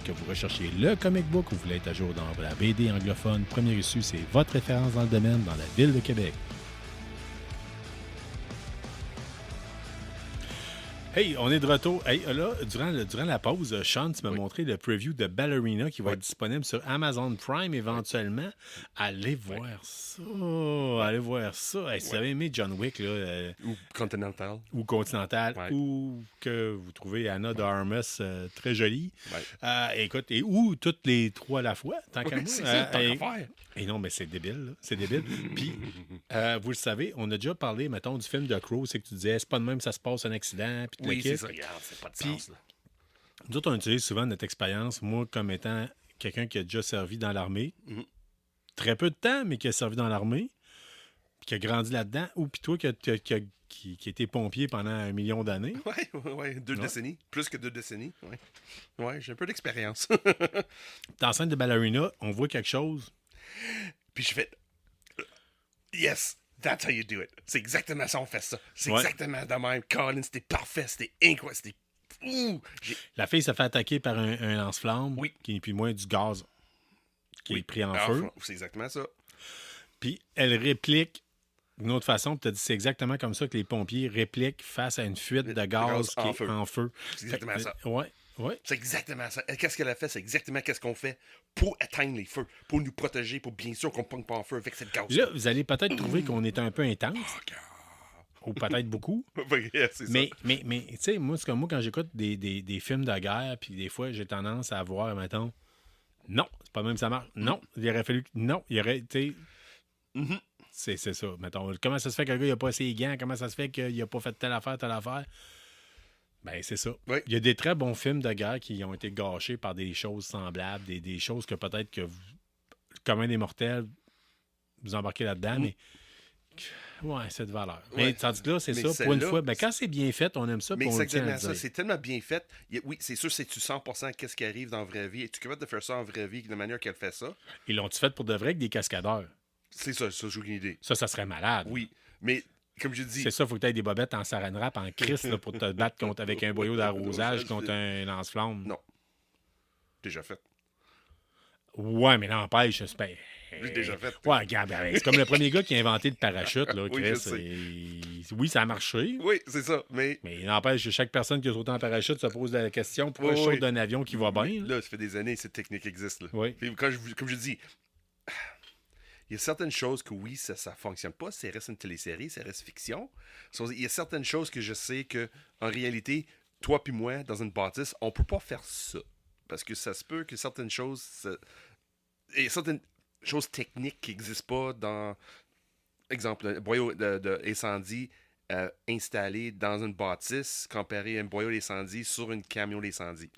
Que vous recherchiez le comic book ou vous voulez être à jour dans la BD anglophone, Première Issue, c'est votre référence dans le domaine dans la ville de Québec. Hey, on est de retour. Hey, là, durant la pause, Sean, tu m'as montré le preview de Ballerina qui va être disponible sur Amazon Prime éventuellement. Allez voir ça. Allez voir ça. Hey, si vous avez aimé John Wick, là, ou Continental. Ou que vous trouvez Anna de Armas très jolie. Écoute, ou toutes les trois à la fois, tant qu'à moi. Et non, mais c'est débile, là. C'est débile. Puis, vous le savez, on a déjà parlé, mettons, du film de Crow, c'est que tu disais, c'est pas de même, ça se passe un accident. Puis oui, c'est ça, regarde, c'est pas de sens, là. Nous autres, on utilise souvent notre expérience, moi, comme étant quelqu'un qui a déjà servi dans l'armée. Mm-hmm. Très peu de temps, mais qui a servi dans l'armée, puis qui a grandi là-dedans. Ou puis toi, qui était pompier pendant 1 million d'années. Oui, 2 décennies. Plus que 2 décennies, oui. Oui, j'ai un peu d'expérience. Dans la scène de Ballerina, on voit quelque chose. Puis je fais yes, that's how you do it. C'est exactement ça, on fait ça. C'est exactement de même. Colin, c'était parfait, c'était incroyable, c'était... La fille se fait attaquer par un lance-flamme, qui n'est plus moins du gaz qui est pris en feu. C'est exactement ça. Puis elle réplique d'une autre façon, tu as dit c'est exactement comme ça que les pompiers répliquent face à une fuite de gaz qui est en feu. C'est exactement ça. Ouais. C'est exactement ça. Qu'est-ce qu'elle a fait? C'est exactement qu'est-ce qu'on fait pour éteindre les feux, pour nous protéger, pour bien sûr qu'on ne pogne pas en feu avec cette gaz. Là, vous allez peut-être trouver qu'on est un peu intense. Ou peut-être beaucoup. C'est mais tu sais, moi, c'est comme moi, quand j'écoute des films de guerre, puis des fois, j'ai tendance à voir, mettons, non, c'est pas même ça marche. Non, il aurait fallu... Non, il aurait... Tu sais, c'est ça. Mettons, comment ça se fait que le gars, il a pas ses gants? Comment ça se fait qu'il a pas fait telle affaire? Ben, c'est ça. Oui. Il y a des très bons films de guerre qui ont été gâchés par des choses semblables, des choses que peut-être que vous, comme un des mortels, vous embarquez là-dedans, mais ouais, c'est de valeur. Mais tandis que là, c'est ça, pour une fois, ben, quand c'est bien fait, on aime ça. Mais c'est exactement ça, c'est tellement bien fait. Oui, c'est sûr, c'est tu 100% qu'est-ce qui arrive dans la vraie vie. Es-tu capable de faire ça en vraie vie de la manière qu'elle fait ça? Ils l'ont-tu fait pour de vrai avec des cascadeurs? C'est ça, j'ai aucune idée. Ça serait malade. Oui, mais... Comme je dis... C'est ça, il faut que tu aies des bobettes en saran wrap, en crise, là, pour te battre avec un boyau d'arrosage contre un lance-flamme. Non. Déjà fait. Ouais, mais n'empêche, j'espère. J'ai déjà fait. Ouais, regarde, c'est comme le premier gars qui a inventé le parachute, là, Chris. Oui, ça a marché. Oui, c'est ça, mais... Mais n'empêche, chaque personne qui a sauté en parachute se pose la question, pourquoi je saute d'un avion qui va bien? Là, ça fait des années que cette technique existe. Là. Oui. Puis, comme je dis... il y a certaines choses que oui, ça fonctionne pas. Ça reste une télésérie, ça reste fiction. Il y a certaines choses que je sais que en réalité, toi puis moi, dans une bâtisse, on peut pas faire ça. Parce que ça se peut que certaines choses... Il y a certaines choses techniques qui n'existent pas dans... Exemple, un boyau d'incendie installé dans une bâtisse comparé à un boyau d'incendie sur une camion d'incendie.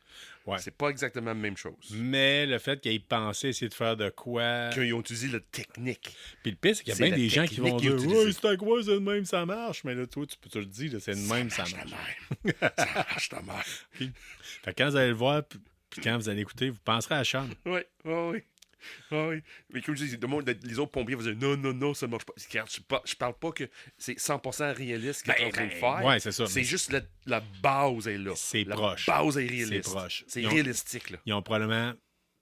Ouais. C'est pas exactement la même chose. Mais le fait qu'ils pensaient essayer de faire de quoi... Qu'ils ont utilisé la technique. Puis le pire, c'est qu'il y a bien des gens qui vont dire « Ouais, c'est à quoi, c'est le même, ça marche. » Mais là, toi, tu le dis, là, c'est le même, ça marche. Ça marche ta mère. Fait que quand vous allez le voir, puis quand vous allez écouter, vous penserez à Sean. Oui, oui. Ah oui. Mais comme je dis, les autres pompiers vont dire non, ça marche pas. Je parle pas que c'est 100% réaliste ce qu'ils sont en train de faire. Ouais, c'est ça. C'est juste la base est là. C'est proche. La base est réaliste. C'est proche. C'est réalistique, là. Ils ont probablement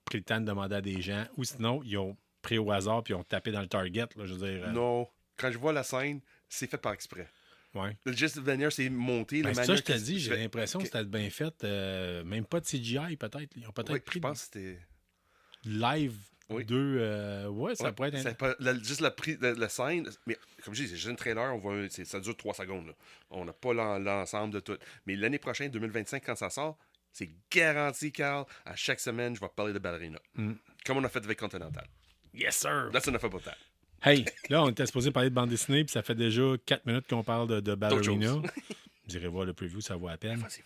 pris le temps de demander à des gens, ou sinon, ils ont pris au hasard puis ils ont tapé dans le target, là, je veux dire. Non. Quand je vois la scène, c'est fait par exprès. Ouais. Le geste de Vanier, c'est monté. Ben, c'est ça, je te dis, j'ai l'impression que c'était bien fait. Même pas de CGI, peut-être. Ils ont peut-être pris. Je pense que c'était. Live. Oui. Ça pourrait être... Juste la scène, mais comme je dis, c'est juste un trailer, ça dure 3 secondes. Là. On n'a pas l'ensemble de tout. Mais l'année prochaine, 2025, quand ça sort, c'est garanti, Carl, à chaque semaine, je vais parler de Ballerina. Comme on a fait avec Continental. Yes, sir! That's enough about that. Hey, là, on était supposé parler de bande dessinée, puis ça fait déjà 4 minutes qu'on parle de Ballerina. Vous irez voir le preview, ça vaut la peine. Vas-y.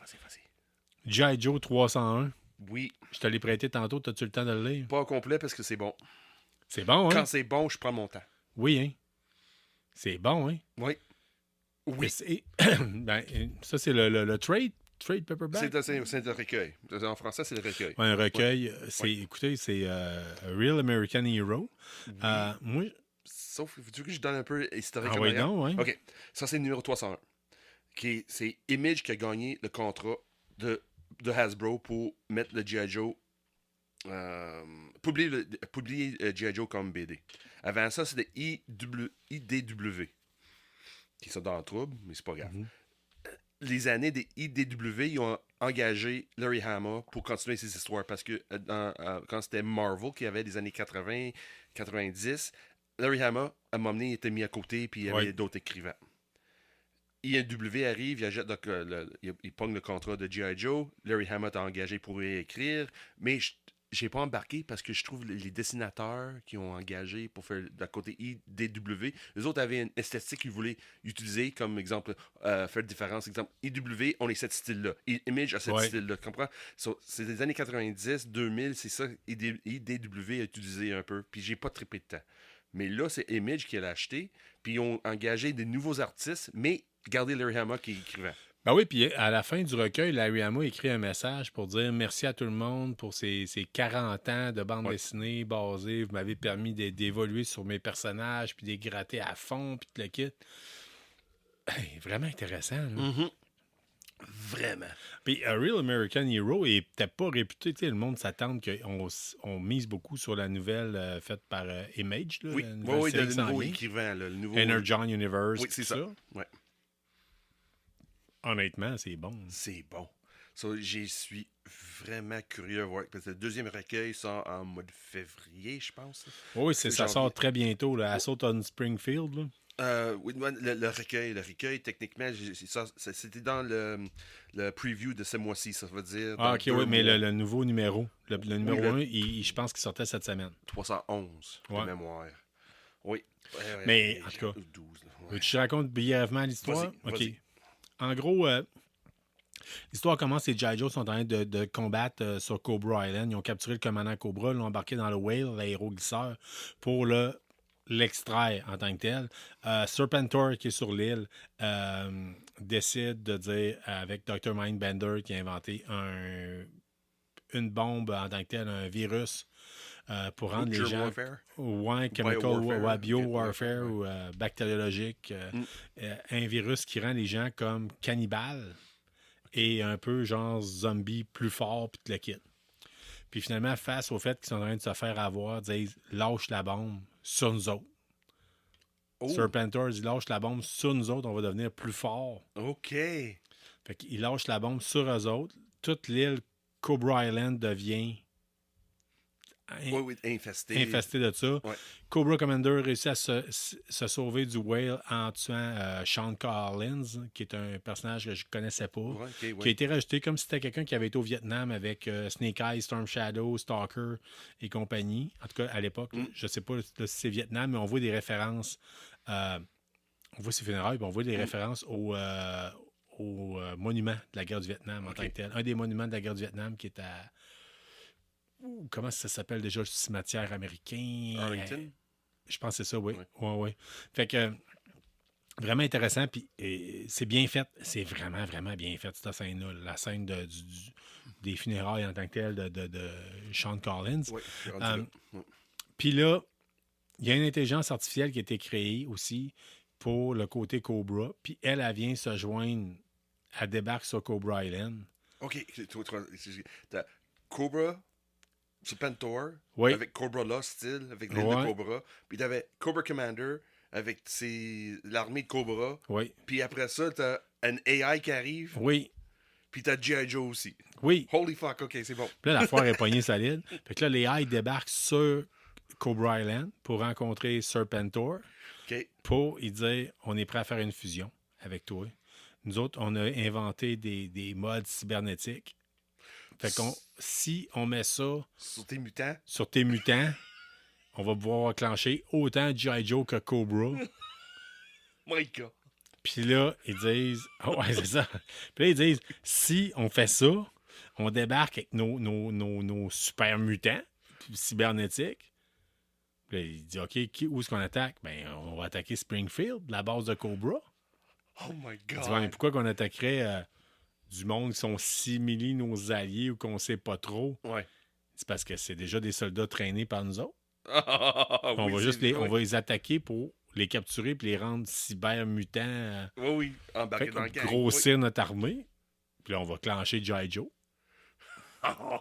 G.I. Joe 301. Oui. Je te l'ai prêté tantôt, t'as-tu le temps de le lire? Pas au complet parce que c'est bon. C'est bon, hein? Quand c'est bon, je prends mon temps. Oui, hein? C'est bon, hein? Oui. Ben, ça, c'est le trade paperback? C'est un recueil. En français, c'est le recueil. Ouais, un recueil. Écoutez, c'est Real American Hero. Oui. Moi... Sauf, veux-tu que je donne un peu historique? Ah oui, non, oui. OK. Ça, c'est le numéro 301. C'est Image qui a gagné le contrat de Hasbro pour mettre le G.I. Joe... publier G.I. Joe comme BD. Avant ça, c'était IDW. Qui sont dans le trouble, mais c'est pas grave. Les années des IDW, ils ont engagé Larry Hama pour continuer ses histoires parce que quand c'était Marvel qui avait les années 80, 90, Larry Hama, à un moment donné, il était mis à côté puis il y avait d'autres écrivains. IDW arrive, il pogne le contrat de G.I. Joe. Larry Hama t'a engagé pour écrire, mais j'ai pas embarqué parce que je trouve les dessinateurs qui ont engagé pour faire de côté IDW, les autres avaient une esthétique qu'ils voulaient utiliser comme exemple, faire de différence. Exemple, IW, on est cet style-là. Image a cet style-là. Comprends? C'est des années 90, 2000, c'est ça. IDW a utilisé un peu. Puis j'ai pas trippé de temps. Mais là, c'est Image qui l'a acheté. Puis ils ont engagé des nouveaux artistes, mais gardé Larry Hama qui écrivait. Ben oui, puis à la fin du recueil, Larry Hama écrit un message pour dire merci à tout le monde pour ces 40 ans de bande dessinée basée. Vous m'avez permis d'évoluer sur mes personnages, puis de les gratter à fond, puis de le kit. Hey, vraiment intéressant. Là. Vraiment. Puis A Real American Hero est peut-être pas réputé. Le monde s'attend qu'on mise beaucoup sur la nouvelle faite par Image. Là, le nouveau écrivain. Le nouveau... Energon Universe. Oui, c'est ça. Ouais. Honnêtement, c'est bon. C'est bon. J'y suis vraiment curieux à voir. Parce que le deuxième recueil sort en mois de février, je pense. Oui, ça sort très bientôt. Là, Assault on Springfield. Là. Oui, le recueil, techniquement, c'était dans le preview de ce mois-ci, ça veut dire. Ah, ok, oui, mais le nouveau numéro. Le numéro 1, je pense qu'il sortait cette semaine. 311, de mémoire. Oui. Mais, en tout cas, 12, veux-tu que je raconte brièvement l'histoire? Vas-y. En gros, l'histoire commence, les G.I. Joe sont en train de combattre sur Cobra Island. Ils ont capturé le commandant Cobra, l'ont embarqué dans le Whale, l'aéroglisseur, pour l'extraire en tant que tel. Serpentor, qui est sur l'île, décide de dire, avec Dr. Mindbender, qui a inventé une bombe en tant que tel, un virus, pour rendre les gens... Chemical bio-warfare ou bactériologique. Un virus qui rend les gens comme cannibales et un peu genre zombies plus forts, puis te le quitte. Puis finalement, face au fait qu'ils sont en train de se faire avoir, disent « lâche la bombe sur nous autres ». Serpentor dit « lâche la bombe sur nous autres, on va devenir plus forts ». OK. Fait qu'il lâche la bombe sur eux autres. Toute l'île Cobra Island devient infesté de ça. Ouais. Cobra Commander réussit à se sauver du whale en tuant Sean Collins, qui est un personnage que je ne connaissais pas, qui a été rajouté comme si c'était quelqu'un qui avait été au Vietnam avec Snake Eyes, Storm Shadow, Stalker et compagnie. En tout cas, à l'époque, je ne sais pas si c'est Vietnam, mais on voit des références. On voit ses funérailles, puis on voit des références au monument de la guerre du Vietnam en tant que tel. Un des monuments de la guerre du Vietnam qui est à... Comment ça s'appelle déjà, le cimetière américain? Arlington? Je pense que c'est ça, oui. Ouais. Fait que vraiment intéressant, puis c'est bien fait. C'est vraiment, vraiment bien fait, cette scène-là. La scène des funérailles en tant que tel de Sean Collins. Oui, puis là, il y a une intelligence artificielle qui a été créée aussi pour le côté Cobra, puis elle vient se joindre, elle débarque sur Cobra Island. OK. T'as Cobra, Serpentor, avec Cobra Lost, avec l'île de Cobra. Puis t'avais Cobra Commander avec l'armée de Cobra. Oui. Puis après ça, t'as un AI qui arrive. Oui. Puis t'as G.I. Joe aussi. Oui. Holy fuck, OK, c'est bon. Puis là, la foire est poignée solide. Fait que là, les AI débarquent sur Cobra Island pour rencontrer Serpentor. OK. Pour y dire, on est prêt à faire une fusion avec toi. Nous autres, on a inventé des modes cybernétiques. Fait qu'on, si on met ça sur tes mutants, on va pouvoir enclencher autant G.I. Joe que Cobra. My God. Puis là, ils disent... ouais, c'est ça. Puis là, ils disent, si on fait ça, on débarque avec nos super mutants cybernétiques. Puis là, il dit, OK, où est-ce qu'on attaque? Ben, on va attaquer Springfield, la base de Cobra. Oh my God. Il dit, ouais, mais pourquoi qu'on attaquerait du monde qui sont simili nos alliés ou qu'on sait pas trop? Ouais. C'est parce que c'est déjà des soldats traînés par nous autres. On va les attaquer pour les capturer puis les rendre cyber-mutants. Oui, embarquer dans le gang. Grossir notre armée. Puis là, on va clencher G.I. Joe. Oh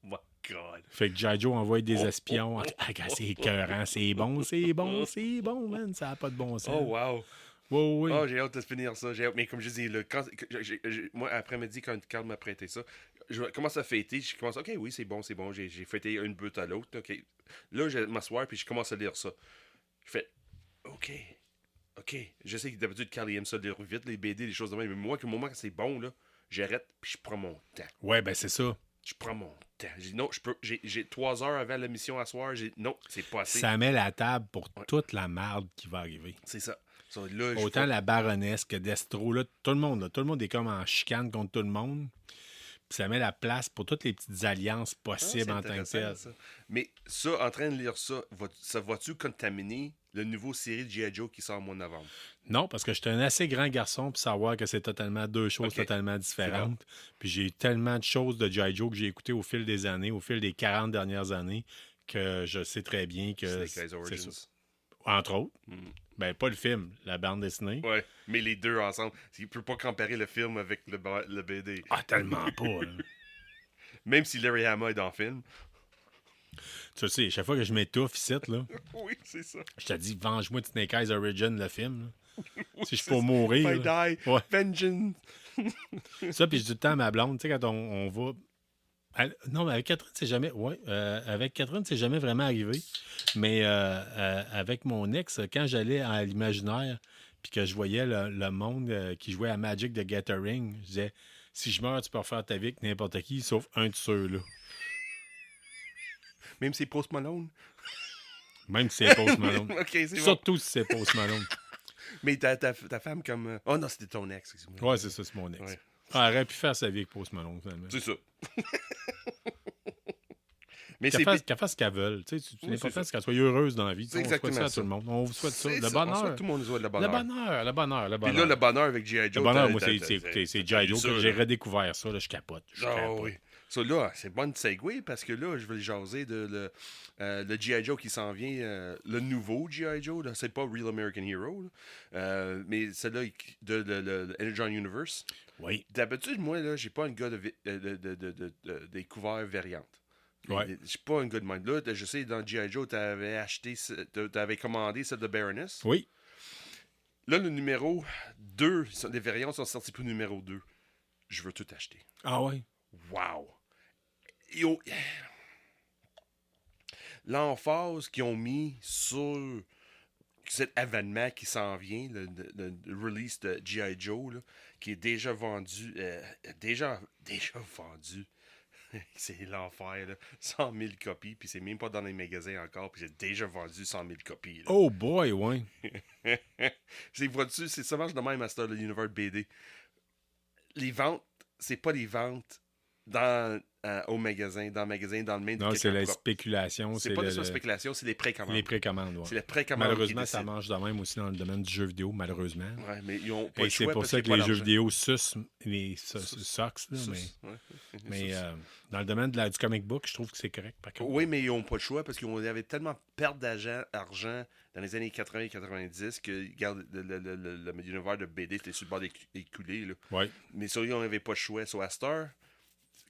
my God. Fait que G.I. Joe envoie des espions. C'est écœurant, c'est bon, man. Ça n'a pas de bon sens. Oh, wow. Oui. Oh, j'ai hâte de finir ça. Mais comme je dis, moi, après-midi, quand Carl m'a prêté ça, je commence à fêter. Je commence, OK, oui, c'est bon. J'ai fêté une butte à l'autre. OK. Là, je vais m'asseoir puis je commence à lire ça. Je fais, OK. Je sais que d'habitude, Carl aime ça lire vite, les BD, les choses de même. Mais moi, au moment que c'est bon, là, j'arrête puis je prends mon temps. Ouais, ben c'est ça. Je prends mon temps. J'ai dit, non, j'ai 3 heures avant l'émission à soir. Non, c'est pas assez. Ça met la table pour toute la merde qui va arriver. C'est ça. Là, autant la baronesse que Destro, là, tout le monde est comme en chicane contre tout le monde. Puis ça met la place pour toutes les petites alliances possibles en tant que telles. Mais ça, en train de lire ça, ça va-tu contaminer le nouveau série de G.I. Joe qui sort au mois de novembre? Non, parce que j'étais un assez grand garçon pour savoir que c'est totalement deux choses totalement différentes. Puis j'ai tellement de choses de G.I. Joe que j'ai écoutées au fil des années, au fil des 40 dernières années, que je sais très bien que c'est ça. Entre autres. Ben, pas le film, la bande dessinée. Ouais, mais les deux ensemble. Tu peux pas comparer le film avec le BD. Ah, tellement pas. Même si Larry Hama est dans le film. Tu sais, chaque fois que je m'étouffe ici, là. Oui, c'est ça. Je te dis, venge-moi de Snake Eyes Origin, le film. Là. Si je peux mourir. If I die, vengeance. Ça, puis je dis tout le temps à ma blonde, tu sais, quand on va. Non, mais avec Catherine, c'est jamais. Ouais, avec Catherine, c'est jamais vraiment arrivé. Mais avec mon ex, quand j'allais à l'imaginaire, puis que je voyais le monde qui jouait à Magic the Gathering, je disais, si je meurs, tu peux refaire ta vie avec n'importe qui, sauf un de ceux-là. Même si c'est Post Malone? Même si c'est Post Malone. Okay, c'est surtout si c'est Post Malone. Mais ta femme comme... Oh non, c'était ton ex, excuse-moi. Ouais, c'est ça, c'est mon ex. Ouais. Elle aurait pu faire sa vie avec Post Malone, finalement. C'est ça. Mais qu'elle fasse ce qu'elle veut. L'important, c'est qu'elle soit heureuse dans la vie. On souhaite ça à tout le monde. On vous souhaite ça. Le bonheur. Tout le monde souhaite le bonheur. Le bonheur. Puis là, le bonheur avec G.I. Joe. Le bonheur, moi, c'est G.I. Joe. J'ai redécouvert ça. Là, je capote. Oui. So, là, c'est bonne segue parce que là, je vais jaser de le G.I. Joe qui s'en vient. Le nouveau G.I. Joe. Là, c'est pas Real American Hero. Mais celle-là de Energon Universe. Oui. D'habitude, moi, là, j'ai pas un gars des couverts variantes. Ouais. Je suis pas un gars de mind. Là, je sais, dans G.I. Joe, t'avais commandé celle de Baroness. Oui. Là, le numéro 2, les variantes sont sorties pour le numéro 2. Je veux tout acheter. Ah ouais? Wow! Yo, l'emphase qu'ils ont mis sur cet événement qui s'en vient, le release de G.I. Joe, là, qui est déjà vendu, déjà vendu, c'est l'enfer, là, 100 000 copies, puis c'est même pas dans les magasins encore, puis j'ai déjà vendu 100 000 copies. Là. Oh boy, ouais. C'est ça marche de même à Star de l'univers de BD. Les ventes, c'est pas les ventes au magasin, dans le main. Non, c'est la spéculation. C'est pas la spéculation, c'est les précommandes. Les précommandes, ouais. C'est les précommandes. Malheureusement, ça marche de même aussi dans le domaine du jeu vidéo, malheureusement. Ouais, mais ils ont pas Et le choix. c'est pour ça que les jeux vidéo sucent les socks, là, mais dans le domaine du comic book, je trouve que c'est correct. Par contre. Oui, mais ils n'ont pas le choix parce qu'ils avaient tellement perdu d'argent dans les années 80 et 90 que regarde, l'univers de BD était sur le bord d'écouler. Ouais. Mais ça, ils n'avaient pas le choix. Sur Astor,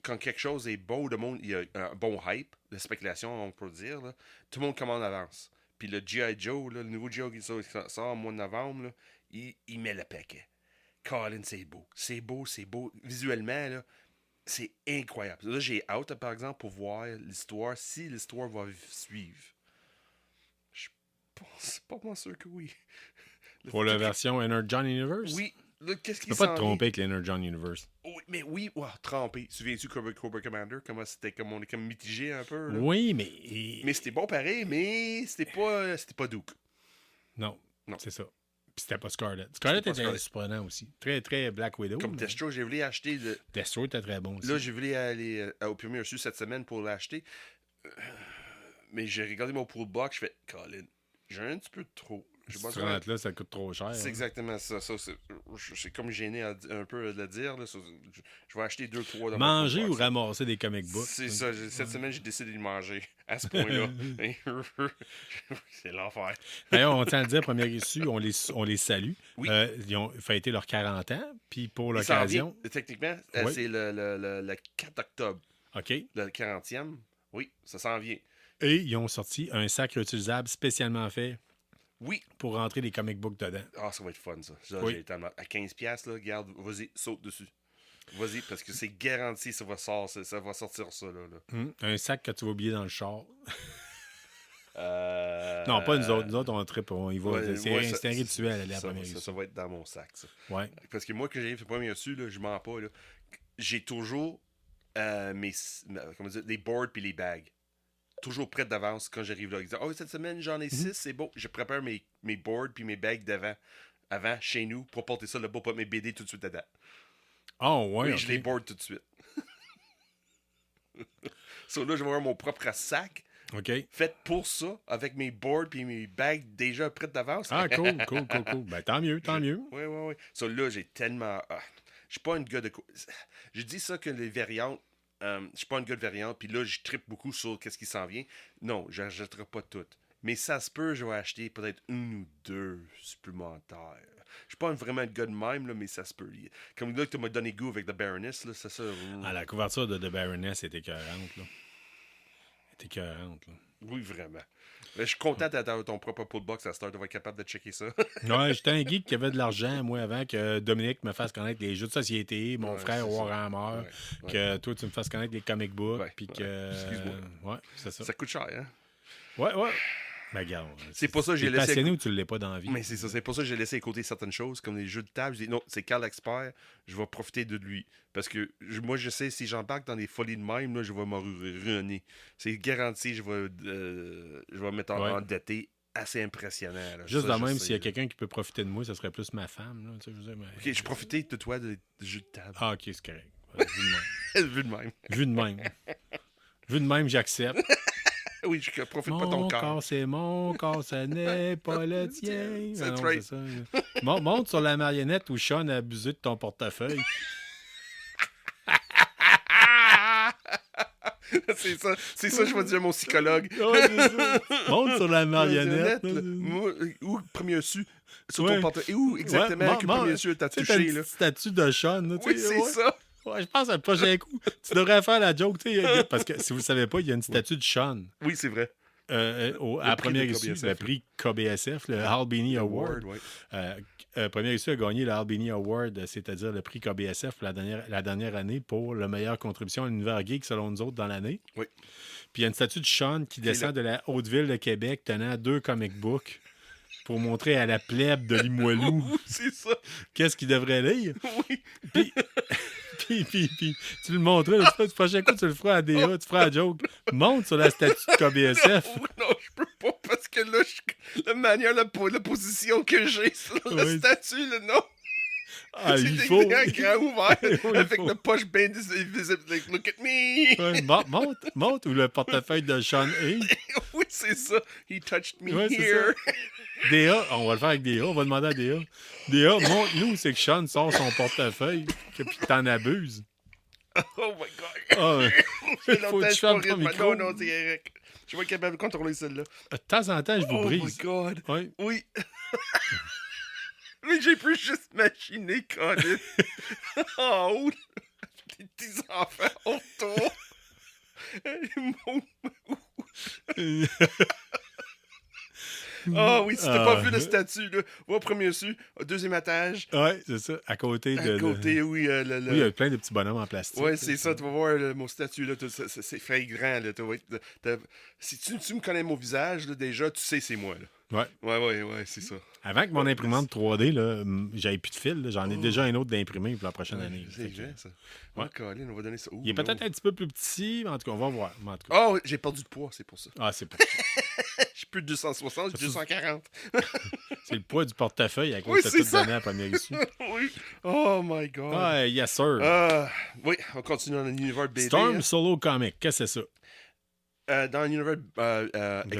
quand quelque chose est beau, il y a un bon hype, de spéculation, on peut dire, là, tout le monde commande avance. Puis le G.I. Joe, là, le nouveau G.I. Joe qui sort en mois de novembre, là, il met le paquet. Colin, c'est beau. C'est beau, c'est beau. Visuellement, là, c'est incroyable. Là, j'ai hâte, par exemple, pour voir l'histoire, si l'histoire va suivre. Je pense pas moins sûr que oui. Pour la version Energon Universe? Oui. Là, qu'est-ce tu peux pas te tromper avec l'Energon Universe. Oui, mais oui, trempé. Souviens-tu Cobra Commander? Comment c'était comme on est comme mitigé un peu? Là? Oui, mais. Mais c'était bon pareil, mais c'était pas Duke. Non, c'est ça. Puis c'était pas Scarlet. Scarlet était surprenant aussi. Très, très Black Widow. Comme Destro, j'ai voulu acheter. Destro était très bon aussi. Là, j'ai voulu aller au premier reçu cette semaine pour l'acheter. Mais j'ai regardé mon pool box, je fais, Colin, j'ai un petit peu trop. Si tu rentres là, ça coûte trop cher. C'est exactement ça. C'est comme gêné un peu de le dire. Là. Je vais acheter 2-3 dans manger ou ramasser des comic books. C'est ça. Cette semaine, j'ai décidé de manger à ce point-là. C'est l'enfer. D'ailleurs, on tient à le dire, première issue, on les salue. Oui. Ils ont fêté leurs 40 ans. Puis pour l'occasion. Techniquement, c'est le 4 octobre. OK. Le 40e. Oui, ça s'en vient. Et ils ont sorti un sac réutilisable spécialement fait. Oui. Pour rentrer des comic books dedans. Ah, ça va être fun, ça. Oui. À 15$, là, regarde, vas-y, saute dessus. Vas-y, parce que c'est garanti, ça va sortir ça, là. Un sac que tu vas oublier dans le char. Non, pas nous autres. Nous autres, on tripe. On y va. C'est un rituel, aller à la première issue. Ça va être dans mon sac, ça. Ouais. Parce que moi, quand j'ai fait la première issue, là, je mens pas, là. J'ai toujours les boards puis les bags. Toujours prêt d'avance quand j'arrive là. Ils disent, cette semaine, j'en ai 6, c'est beau. Je prépare mes boards puis mes bags avant, chez nous, pour porter ça là-bas, pas mes BD tout de suite dedans. Oh, ouais. Oui, je les board tout de suite. Là, je vais avoir mon propre sac. OK. Fait pour ça, avec mes boards puis mes bags déjà prêts d'avance. Ah, cool. Ben, tant mieux. Oui. Là, j'ai tellement. Je suis pas un gars de. J'ai dit ça que les variantes. Je suis pas un gars de variante, puis là, je trippe beaucoup sur qu'est-ce qui s'en vient. Non, je n'achèterai pas toutes. Mais ça se peut, je vais acheter peut-être 1 ou 2 supplémentaires. Je suis pas vraiment un gars de même, là, mais ça se peut. Comme là que tu m'as donné goût avec The Baroness, là, c'est ça. Ah, la couverture de The Baroness était écœurante, là. Oui, vraiment. Mais je suis content d'avoir ton propre pullbox à cette heure, de être capable de checker ça. Ouais, j'étais un geek qui avait de l'argent, moi, avant que Dominique me fasse connaître les jeux de société, mon frère Warhammer, que toi, tu me fasses connaître les comic books, puis que... Excuse-moi. Ouais, c'est ça. Ça coûte cher, hein? Ouais. Ben, regarde. C'est pas ça que j'ai laissé. Passionné ou tu l'es pas dans la vie. Mais c'est ça. C'est pour ça que j'ai laissé écouter certaines choses, comme les jeux de table. Je dis, non, c'est Carl Expert, je vais profiter de lui. Parce que moi, je sais, si j'embarque dans des folies de même, là, je vais me ruiner. C'est garanti, je vais me mettre endetté assez impressionnant. Là. Juste de même, s'il y a quelqu'un qui peut profiter de moi, ça serait plus ma femme. Là, tu sais, OK, je profitais de toi de jeux de table. Ah, OK, c'est correct. Vu de même. Vu de même, j'accepte. Oui, je profite pas de ton corps. Mon corps, c'est mon corps, ce n'est pas le tien. C'est right. Ça. Monte sur la marionnette où Sean a abusé de ton portefeuille. C'est ça, je vais dire à mon psychologue. Monte sur la marionnette. Où premier su sur ton portefeuille. Et où exactement que premier su t'a touché. Là. Statue de Sean. Là, oui, c'est ça. Ouais, je pense à le prochain coup. Tu devrais faire la joke, tu sais, parce que si vous ne le savez pas, il y a une statue de Sean. Oui, c'est vrai. À la première issue, le prix KBSF, le Albini Award. Première issue a gagné le Albany Award, c'est-à-dire le prix KBSF pour la dernière année pour la meilleure contribution à l'univers geek, selon nous autres, dans l'année. Oui. Puis il y a une statue de Sean qui descend de la Haute-Ville de Québec tenant 2 comic books pour montrer à la plèbe de Limoilou c'est ça. qu'est-ce qu'il devrait lire. Oui. Puis tu le montrais, là, tu prochain coup, tu le feras à DA, tu feras à joke. Monte sur la statue de KBSF. Non, je peux pas, parce que là, la manière, la position que j'ai sur la statue, là, non. Ah, c'est il faut. Un grand ouvert, oui, avec le poche bien visible. Like, look at me. Ouais, monte ou le portefeuille de Sean A. Oui, c'est ça. He touched me ouais, here. DA, on va le faire avec DA, on va demander à DA. DA, montre-nous, c'est que Sean sort son portefeuille, puis t'en abuses. Oh my god. Ah, il faut que tu fermes ton micro. Non, c'est Eric. Je suis pas capable de contrôler celle-là. De temps en temps, je vous brise. Oh my god. Ouais. Oui. Mais j'ai pu juste machiner, Colin. Oh, des petits enfants autour. Ah oui, si t'as pas vu le statut, là, va au premier dessus, au deuxième étage. Ouais, c'est ça, à côté de... À côté, oui. Oui, il y a plein de petits bonhommes en plastique. Ouais, c'est ça, tu vas voir mon statut, là, c'est flagrant, là. Si tu me connais mon visage, là, déjà, tu sais c'est moi, là. Ouais, c'est ça. Avant que mon imprimante 3D, là, j'avais plus de fil, là, j'en ai déjà un autre d'imprimé pour la prochaine année. C'est vrai, ça. Ouais, Colin, on va donner ça. Il est peut-être un petit peu plus petit, mais en tout cas, on va voir. Oh, j'ai perdu de poids, c'est pour ça. Ah, c'est pour ça. J'ai plus de 260, j'ai 240. C'est le poids du portefeuille à cause de tout donné à la première issue. Oui. Oh my god. Ah, yes, sir. Oui, on continue dans l'univers BD. Storm Solo Comic, qu'est-ce que c'est ça? Dans l'univers X-Men.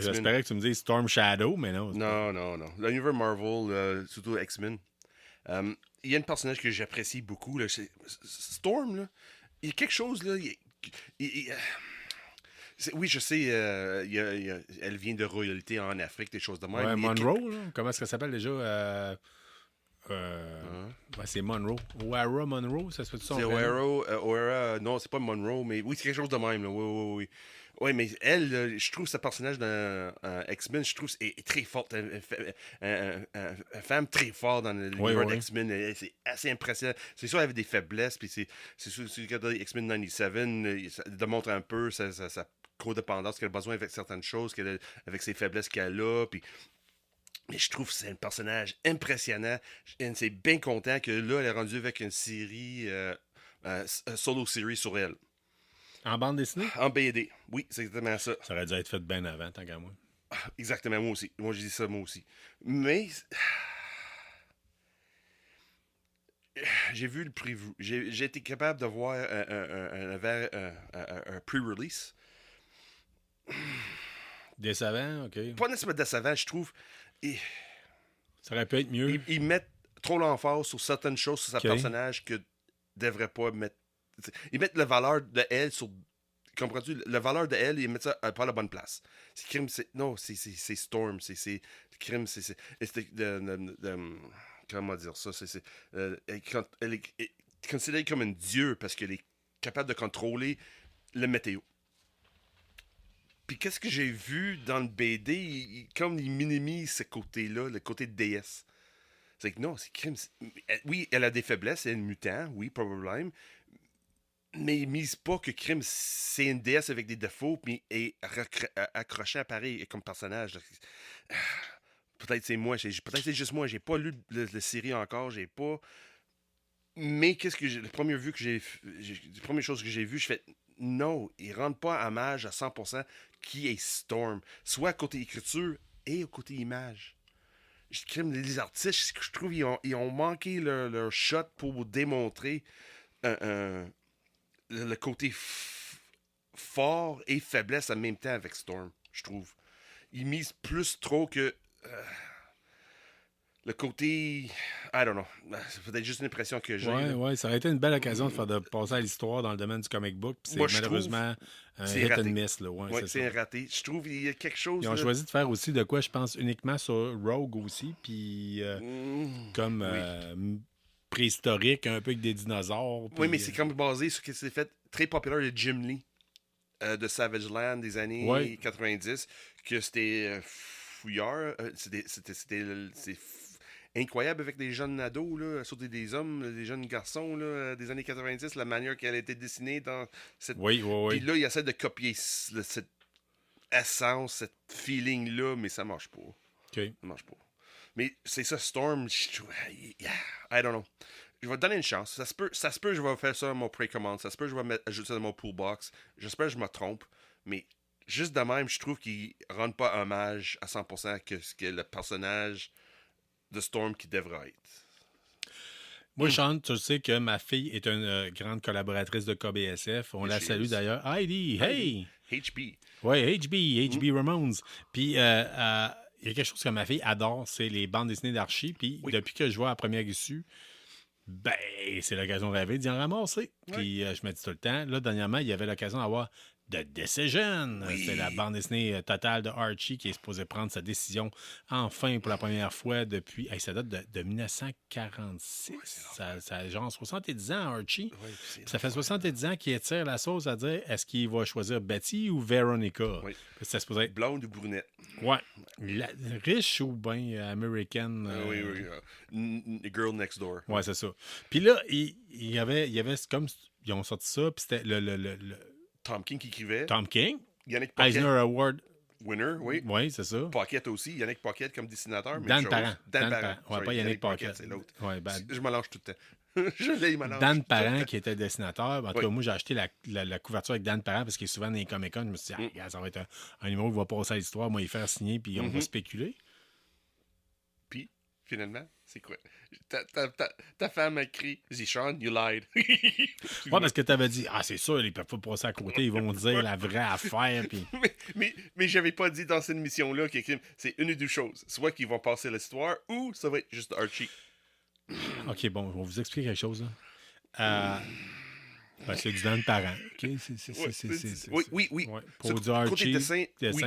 J'espérais que tu me dises Storm Shadow, mais non. Non. L'univers Marvel, surtout X-Men. Il y a un personnage que j'apprécie beaucoup. Là, Storm, là, il y a quelque chose, là. Oui, je sais, elle vient de royauté en Afrique, des choses de même. Ouais, Monroe, là. Comment est-ce qu'elle s'appelle déjà? C'est Monroe. O'Hara Monroe, ça se fait tout ça? C'est O'Hara, non, c'est pas Monroe, mais oui, c'est quelque chose de même. Là. Oui. Oui, mais elle, je trouve ce personnage dans X-Men, je trouve est très forte. Une femme très forte dans l'univers d'X-Men. C'est assez impressionnant. C'est sûr, elle avait des faiblesses. Puis c'est sûr, si tu regardes X-Men 97, ça démontre un peu sa codépendance, qu'elle a besoin avec certaines choses, avec ses faiblesses qu'elle a. Puis. Mais je trouve que c'est un personnage impressionnant. C'est bien content que là, elle est rendue avec une série, solo série sur elle. En bande dessinée? En BD. Oui, c'est exactement ça. Ça aurait dû être fait bien avant, tant qu'à moi. Exactement, moi aussi. Moi, j'ai dit ça, moi aussi. Mais j'ai vu le preview. J'ai été capable de voir un pre-release. Décevant, OK. Pas nécessairement décevant, je trouve. Ça aurait pu être mieux. Ils mettent trop l'emphase sur certaines choses sur ce personnage que devraient pas mettre. Ils mettent la valeur de elle sur. Comprends-tu? La valeur de elle, ils mettent ça pas à la bonne place. C'est crime, non, c'est Storm. C'est crime, c'est comment dire ça? Elle est considérée comme un dieu parce qu'elle est capable de contrôler le météo. Puis qu'est-ce que j'ai vu dans le BD, comme il minimise ce côté-là, le côté de déesse. C'est que non, c'est crime. Oui, elle a des faiblesses, elle est une mutant, oui, pas de problème. Mais il mise pas que crime, c'est une déesse avec des défauts, puis est accroché à pareil comme personnage. Peut-être c'est moi, peut-être c'est juste moi, j'ai pas lu la série encore, j'ai pas. Mais qu'est-ce que la première chose que j'ai vu, je fais non, il rentre pas à hommage à 100% qui est Storm, soit côté écriture et au côté image. Les artistes, je trouve, ils ont manqué leur shot pour démontrer le côté fort et faiblesse en même temps avec Storm, je trouve. Ils misent plus trop que le côté... I don't know. C'est peut-être juste une impression que j'ai. Ouais, ça aurait été une belle occasion de passer à l'histoire dans le domaine du comic book. Puis c'est malheureusement un hit and miss. C'est un raté. Je trouve qu'il y a quelque chose... Ils ont choisi de faire aussi de quoi, je pense, uniquement sur Rogue aussi. Puis comme préhistorique, un peu avec des dinosaures. Oui, mais c'est comme basé sur ce qui s'est fait très populaire de Jim Lee de Savage Land des années 90. Que c'était fouillard. incroyable avec des jeunes ados, là, surtout des hommes, des jeunes garçons là, des années 90, la manière qu'elle a été dessinée dans cette... Oui. Puis là, il essaie de copier cette essence, cette feeling-là, mais ça marche pas. OK. Ça marche pas. Mais c'est ça, Storm, I don't know. Je vais te donner une chance. Ça se peut que je vais faire ça dans mon précommande. Ça se peut que je vais ajouter ça dans mon pool box. J'espère que je me trompe. Mais juste de même, je trouve qu'il ne rend pas hommage à 100% à ce que le personnage de Storm qui devrait être. Moi, Sean, tu sais que ma fille est une grande collaboratrice de KBSF. On la salue d'ailleurs. Heidi, hey! HB. Oui, HB Ramones. Puis, il y a quelque chose que ma fille adore, c'est les bandes dessinées d'Archie. Puis, depuis que je vois la première issue, ben, c'est l'occasion de rêver d'y en ramasser. Puis, je me dis tout le temps, là, dernièrement, il y avait l'occasion d'avoir The Decision. C'est la bande dessinée totale de Archie qui est supposée prendre sa décision enfin pour la première fois depuis... ça date de 1946. Ça a genre 70 ans, Archie. Ça fait 70 ans qu'il étire la sauce à dire est-ce qu'il va choisir Betty ou Veronica? Ça se posait... Blonde ou brunette? Ouais. Riche ou bien américaine? Girl next door. Ouais, c'est ça. Puis là, il y avait comme... Ils ont sorti ça, puis c'était le Tom King qui écrivait. Tom King. Yannick Pocket. Eisner Award. Winner, oui. Oui, c'est ça. Pocket aussi. Yannick Pocket comme dessinateur. Dan Parent. Dan Parent. Ouais, pas Yannick Pocket. C'est l'autre. Ouais, je mélange tout le temps. Je mélange. Dan Parent qui était dessinateur. En tout cas, moi, j'ai acheté la couverture avec Dan Parent parce qu'il est souvent dans les Comic-Con. Je me suis dit, ça va être un numéro qui va passer à l'histoire. Moi, il faire signer, puis on va spéculer. Puis, finalement, c'est quoi? Ta femme a écrit Sean, you lied. Ouais, parce que t'avais dit c'est sûr, ils peuvent pas passer à côté, ils vont dire la vraie affaire. Puis... mais j'avais pas dit dans cette mission-là que c'est une ou deux choses. Soit qu'ils vont passer l'histoire ou ça va être juste Archie. OK, bon, je vais vous expliquer quelque chose. C'est du Dan Parent. Okay? Oui. Ouais. Pour du Archie, dessin,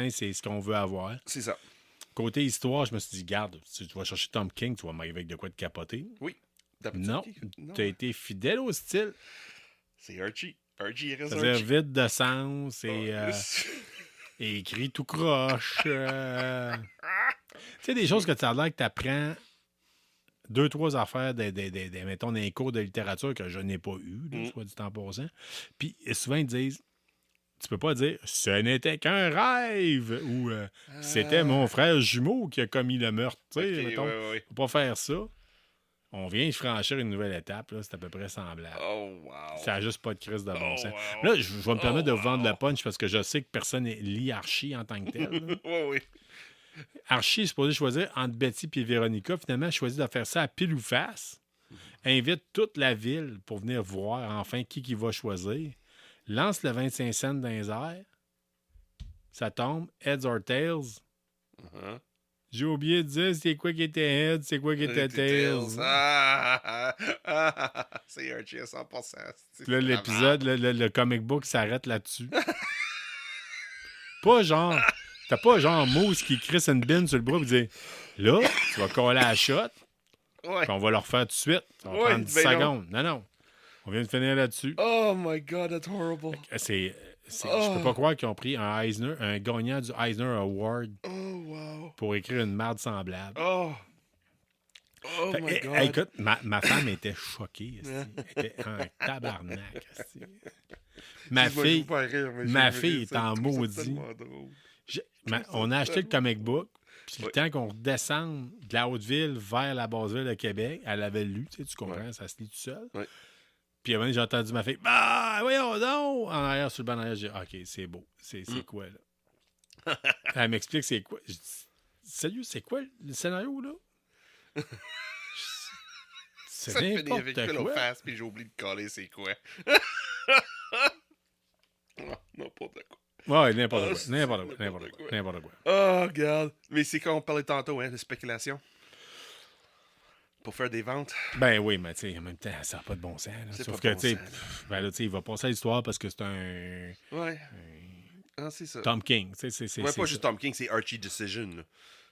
c'est ce qu'on veut avoir. C'est ça. Côté histoire, je me suis dit, garde, si tu vas chercher Tom King, tu vas m'arriver avec de quoi de capoter. Oui. Non, tu as été fidèle au style. C'est Archie. Archie est c'est-à-dire vide de sens et écrit tout croche. Tu sais, des choses que tu as l'air que tu apprends 2-3 affaires, mettons, dans les cours de littérature que je n'ai pas eu, soit dit en passant. Puis souvent, ils disent, tu peux pas dire « ce n'était qu'un rêve » ou « c'était mon frère jumeau qui a commis le meurtre ». Tu sais, mettons, faut pas faire ça. On vient de franchir une nouvelle étape, là, c'est à peu près semblable. Oh, wow. Ça n'a juste pas de crise de bon sens. Wow. Là, je vais me permettre de vous vendre le punch parce que je sais que personne ne lit Archie en tant que tel. Oui. Archie est supposé choisir entre Betty et Véronica. Finalement, il choisit de faire ça à pile ou face. Invite toute la ville pour venir voir enfin qui va choisir. Lance le 25 cents dans les airs. Ça tombe. Heads or tails. J'ai oublié de dire c'est quoi qui était heads, c'est quoi qui était tails. C'est Archie à 100%. Là, l'épisode, le comic book s'arrête là-dessus. Pas genre... T'as pas genre Moose qui crisse une bine sur le bras et dit là, tu vas coller à la shot. Puis on va le refaire tout de suite. Ça va prendre 10 secondes. Non. On vient de finir là-dessus. Oh my God, that's horrible. Je peux pas croire qu'ils ont pris un gagnant du Eisner Award pour écrire une merde semblable. Oh my God. Écoute, ma femme était choquée. Elle était un tabarnak. Ma fille est en maudit. On a acheté le comic book. Puis le temps qu'on redescende de la Haute-Ville vers la Basse-Ville de Québec, elle avait lu, tu comprends, ça se lit tout seul. Puis à un moment donné, j'ai entendu ma fille, voyons donc! En arrière, sur le banc arrière, j'ai dit, OK, c'est beau. C'est quoi, là? Elle m'explique c'est quoi. Je dis, sérieux, c'est quoi le scénario, là? C'est n'importe quoi. Face, puis j'ai oublié de coller c'est quoi. N'importe quoi. Ouais, n'importe quoi. Oh, regarde. Mais c'est comme on parlait tantôt, de spéculation. Pour faire des ventes. Ben oui, mais tu sais, en même temps, ça n'a pas de bon sens. Sauf que, tu sais, il va passer à l'histoire parce que c'est un... Ouais. C'est ça. Tom King. Pas juste Tom King, c'est Archie Decision.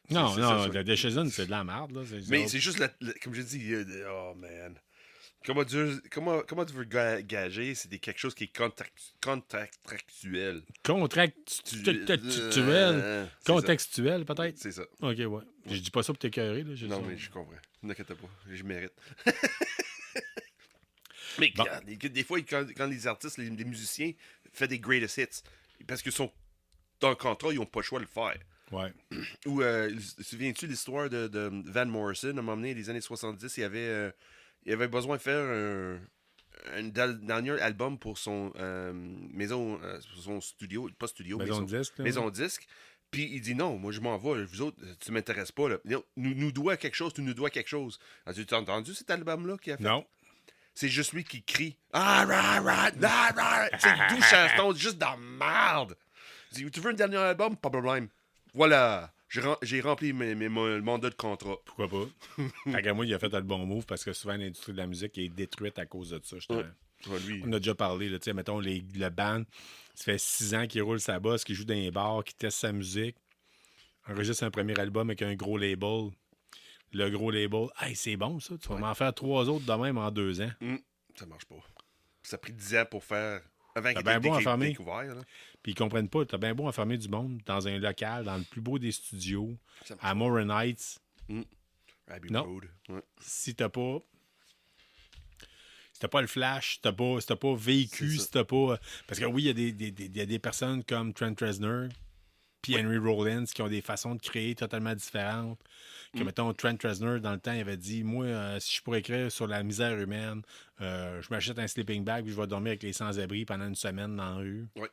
Non, la Decision, c'est de la merde. Là. Mais c'est juste, comme je dis, oh man. Comment tu veux gager? C'est quelque chose qui est contractuel. Contextuel, peut-être? C'est ça. OK, ouais. Je dis pas ça pour t'écœurer. Non, mais je comprends. N'inquiète pas, je mérite. Mais Bon. des fois, quand les artistes, les musiciens font des greatest hits, parce qu'ils sont dans le contrat, ils n'ont pas le choix de le faire. Ouais. Ou, souviens-tu l'histoire de Van Morrison, à un moment donné, les années 70, il avait besoin de faire un dernier album pour son pour son studio, pas studio, Maison de disque. maison de disque. Puis il dit non, moi je m'en vais, vous autres, tu m'intéresses pas. Là. Nous dois quelque chose, tu nous dois quelque chose. As-tu entendu cet album-là qu'il a fait? Non. C'est juste lui qui crie. Ah, c'est 12 chansons juste dans merde. Il dit, tu veux un dernier album? Pas de problème. Voilà. J'ai rempli mon mandat de contrat. Pourquoi pas? Fait qu'à moi, il a fait le bon move parce que souvent l'industrie de la musique est détruite à cause de ça. Lui. On a déjà parlé, là, mettons, le band, ça fait 6 ans qu'il roule sa bosse, qu'il joue dans les bars, qu'il teste sa musique, enregistre un premier album avec un gros label. Le gros label, hey, c'est bon ça, tu vas m'en faire 3 autres de même en 2 ans. Ça marche pas. Ça a pris 10 ans pour faire. Avant qu'il bien beau enfermer. découvert. Là. Puis ils comprennent pas, t'as bien beau enfermer du monde dans un local, dans le plus beau des studios, à pas. Morin Heights. Abbey Non. Road. Ouais. Si t'as pas le flash, si t'as pas vécu, si t'as pas... Parce que oui, il y a des personnes comme Trent Reznor puis Henry Rollins qui ont des façons de créer totalement différentes. Que, mettons, Trent Reznor, dans le temps, il avait dit, moi, si je pourrais écrire sur la misère humaine, je m'achète un sleeping bag puis je vais dormir avec les sans-abri pendant une semaine dans la rue. Ouais.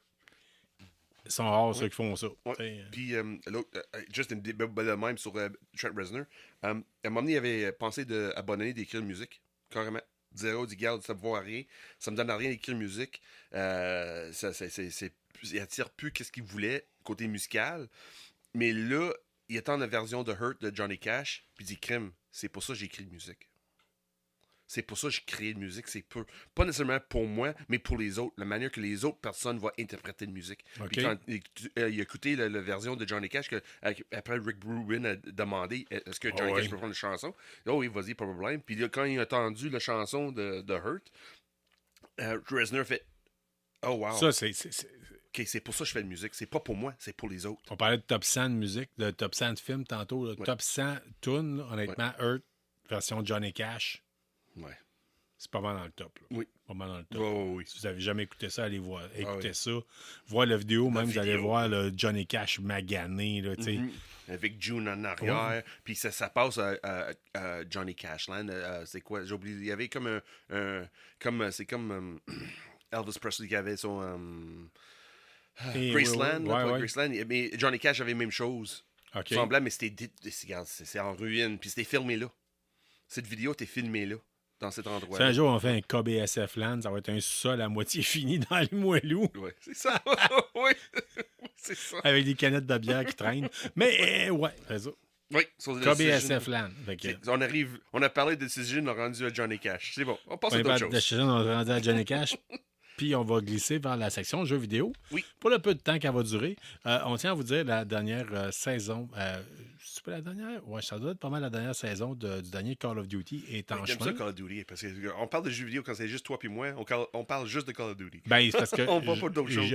Ils sont rares, ceux qui font ça. Ouais. Puis, l'autre, juste une de même sur Trent Reznor. À un moment donné, il avait pensé abandonner d'écrire de musique, carrément. Zéro, dit, garde, ça me vaut à rien. Ça me donne à rien d'écrire de musique. Il attire plus qu'est-ce qu'il voulait, côté musical. Mais là, il attend la version de Hurt de Johnny Cash, puis il dit, crème, c'est pour ça que j'écris de musique. C'est pour ça que je crée de musique. C'est pas nécessairement pour moi, mais pour les autres. La manière que les autres personnes vont interpréter de musique. Puis quand il a écouté la version de Johnny Cash, après Rick Rubin a demandé est-ce que Johnny Cash peut prendre une chanson? Oh oui, vas-y, pas de problème. Puis là, quand il a entendu la chanson de Hurt, Reznor fait oh wow. Ça, c'est... OK, c'est pour ça que je fais de musique. C'est pas pour moi, c'est pour les autres. On parlait de top 100 de musique, de top 100 de films tantôt. Là. Ouais. Top 100 tunes, honnêtement, Hurt, version Johnny Cash. Ouais. C'est pas mal dans le top. Là. Oui. Pas mal dans le top. Oui. Si vous n'avez jamais écouté ça, allez voir. Écoutez ça. Voir la vidéo, même, vous allez voir le Johnny Cash magané. Là, avec June en arrière. Puis ça passe à Johnny Cashland. C'est quoi? J'ai oublié. Il y avait comme c'est comme Elvis Presley qui avait son... Graceland. Graceland. Mais Johnny Cash avait la même chose. Okay. Semblable, mais c'est en ruine. Puis c'était filmé là. Cette vidéo était filmée là, dans cet endroit. Si un jour on fait un KBSF Land, ça va être un sol à moitié fini dans le moelleux. Oui, c'est ça. Oui, c'est ça. Avec des canettes de bière qui traînent. Mais ouais, c'est ça. Oui, KBSF Land. On a parlé de Decision, on a rendu à Johnny Cash. C'est bon, on passe à d'autres choses. Decision, on a rendu à Johnny Cash. Puis on va glisser vers la section jeux vidéo. Oui. Pour le peu de temps qu'elle va durer, on tient à vous dire la dernière saison. C'est pas la dernière? Ouais, ça doit être pas mal la dernière saison du dernier Call of Duty est en chemin. J'aime ça Call of Duty, parce qu'on parle de jeux vidéo quand c'est juste toi puis moi. On parle juste de Call of Duty. Ben, c'est parce que on parle pas d'autres choses.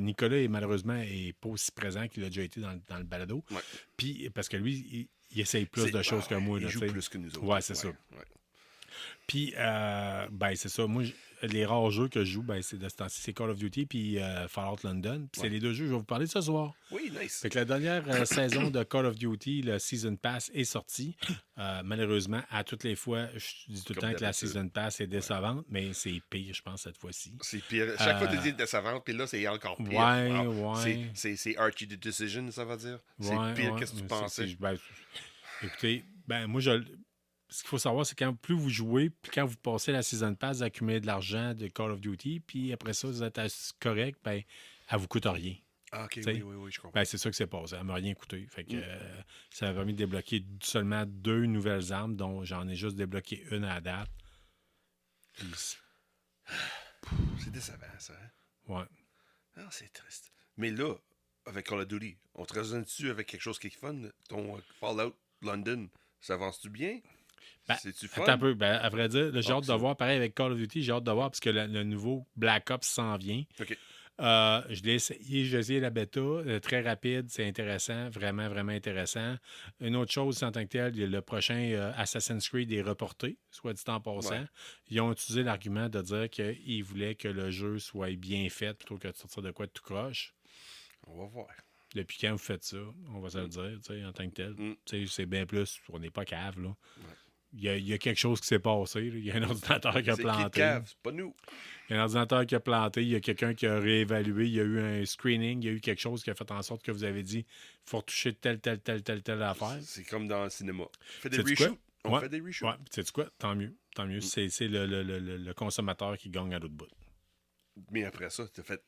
Nicolas est malheureusement est pas aussi présent qu'il a déjà été dans le balado. Ouais. Puis parce que lui, il essaye plus de choses que moi. Il joue plus que nous autres. Ouais, c'est ça. Ouais. Puis, c'est ça. Moi, les rares jeux que je joue, c'est de ce temps-ci, c'est Call of Duty puis Fallout London. Puis c'est les deux jeux que je vais vous parler ce soir. Oui, nice. Fait que la dernière saison de Call of Duty, le Season Pass, est sortie. Malheureusement, à toutes les fois, je dis tout le temps que la Season Pass est décevante, mais c'est pire, je pense, cette fois-ci. C'est pire. Chaque fois, tu dis décevante, puis là, c'est encore pire. Ouais. C'est Archie the Decision, ça va dire. Ouais, c'est pire qu'est-ce que tu pensais. Écoutez, moi, ce qu'il faut savoir, c'est quand plus vous jouez, puis quand vous passez la Season Pass, vous accumulez de l'argent de Call of Duty, puis après ça, vous êtes correct, elle vous coûte rien. Ah, OK, oui, je comprends. C'est ça que c'est passé. Elle m'a rien coûté. Fait que ça m'a permis de débloquer seulement 2 nouvelles armes, dont j'en ai juste débloqué une à la date. C'est décevant, ça. Hein? Ouais. Ah, c'est triste. Mais là, avec Call of Duty, on te résonne-tu avec quelque chose qui est fun? Ton Fallout London, ça avance-tu bien? C'est-tu fun? Attends un peu. À vrai dire, j'ai hâte de voir. Pareil avec Call of Duty, j'ai hâte de voir parce que le nouveau Black Ops s'en vient. OK. Je l'ai essayé, j'ai essayé la bêta, très rapide, c'est intéressant, vraiment, vraiment intéressant. Une autre chose, en tant que tel, le prochain Assassin's Creed est reporté, soit dit en passant. Ouais. Ils ont utilisé l'argument de dire qu'ils voulaient que le jeu soit bien fait plutôt que de sortir de quoi de tout croche. On va voir. Depuis quand vous faites ça, on va se le dire, en tant que tel. C'est bien plus, on n'est pas cave, là. Ouais. Il y a quelque chose qui s'est passé. Là. Il y a un ordinateur qui a planté. C'est qui cave, c'est pas nous. Il y a un ordinateur qui a planté, il y a quelqu'un qui a réévalué, il y a eu un screening, il y a eu quelque chose qui a fait en sorte que vous avez dit il faut retoucher telle affaire. C'est comme dans le cinéma. On fait des Sais-tu reshoots. On fait des reshoots. Ouais, sais-tu quoi? Tant mieux. Tant mieux. C'est le consommateur qui gagne à l'autre bout. Mais après ça, tu as fait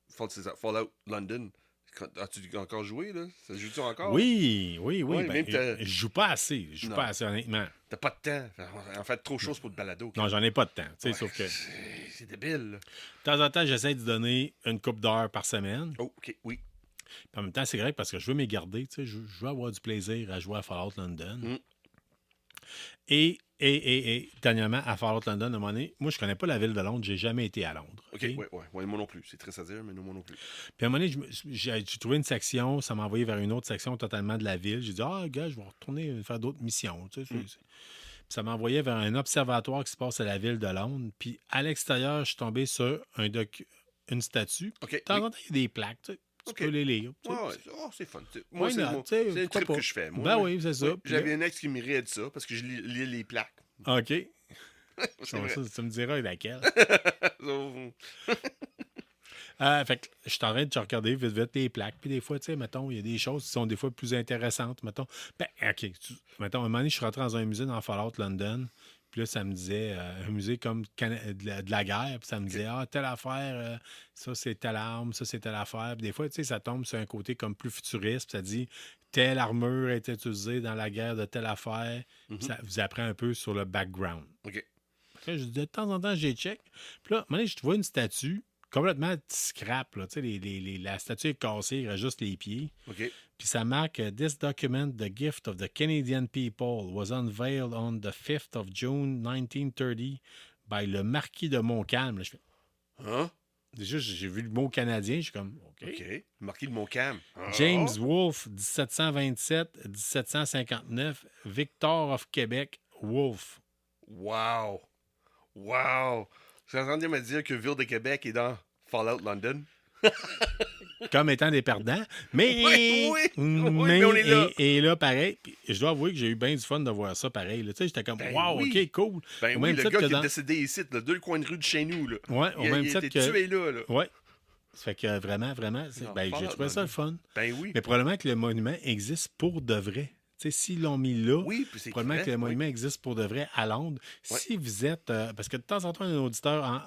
Fallout London. As-tu encore joué, là? Ça joue-tu encore? Oui. Ouais, Ben, je joue pas assez. Je joue pas assez, honnêtement. T'as pas de temps. En fait, trop de choses pour le balado. Non, j'en ai pas de temps. Ouais, sauf que c'est débile. Là. De temps en temps, j'essaie de donner une couple d'heures par semaine. Oh, OK, oui. Puis en même temps, c'est grec parce que je veux m'égarder. Je veux avoir du plaisir à jouer à Fallout London. Et dernièrement, à Fallout London, à un moment donné, moi, je connais pas la ville de Londres. J'ai jamais été à Londres. OK, ouais, moi non plus. C'est triste à dire, mais moi non plus. Puis à un moment donné, j'ai trouvé une section, ça m'a envoyé vers une autre section totalement de la ville. J'ai dit, gars, je vais retourner faire d'autres missions. Puis ça m'a envoyé vers un observatoire qui se passe à la ville de Londres. Puis à l'extérieur, je suis tombé sur une statue. Okay, de temps en temps, il y a des plaques. Tu peux les lire. C'est fun. Moi, c'est le trip que je fais. Moi, oui, c'est ça. J'avais un ex qui m'irait de ça parce que je lis les plaques. OK. Ça, tu me diras laquelle. Fait que je suis en train de regarder vite les plaques. Puis des fois, tu sais, mettons, il y a des choses qui sont des fois plus intéressantes. Mettons, OK. Mettons, un moment donné, je suis rentré dans un musée dans Fallout London. Puis là, ça me disait, un musée comme de la guerre. Puis ça me disait, telle affaire, ça c'est telle arme, ça c'est telle affaire. Puis des fois, tu sais, ça tombe sur un côté comme plus futuriste. Puis ça dit, telle armure a été utilisée dans la guerre de telle affaire. Puis ça vous apprend un peu sur le background. OK. Puis là, de temps en temps, j'ai check. Puis là, à un moment donné, je vois une statue complètement scrap. Là. La statue est cassée, il reste juste les pieds. OK. Puis ça marque This document, the gift of the Canadian people, was unveiled on the 5th of June 1930 by le marquis de Montcalm. Là, je fais, Hein? Déjà, j'ai vu le mot canadien, je suis comme, OK. Marquis de Montcalm. James Wolfe, 1727-1759, Victor of Québec, Wolfe. Wow. C'est en train de me dire que Ville de Québec est dans Fallout London. Comme étant des perdants. Mais, oui, mais on est là. Et là, pareil, puis je dois avouer que j'ai eu bien du fun de voir ça pareil. Tu sais, j'étais comme, wow, OK, cool. Ben oui, le gars qui est décédé ici, le 2 coins de rue de chez nous. Là. Ouais, au même titre que... tué là. Ouais. Ça fait que vraiment, j'ai trouvé ça le fun. Ben oui. Mais probablement que le monument existe pour de vrai. Tu sais, s'ils l'ont mis là, probablement que le monument existe pour de vrai à Londres. Ouais. Si vous êtes... parce que de temps en temps, un auditeur,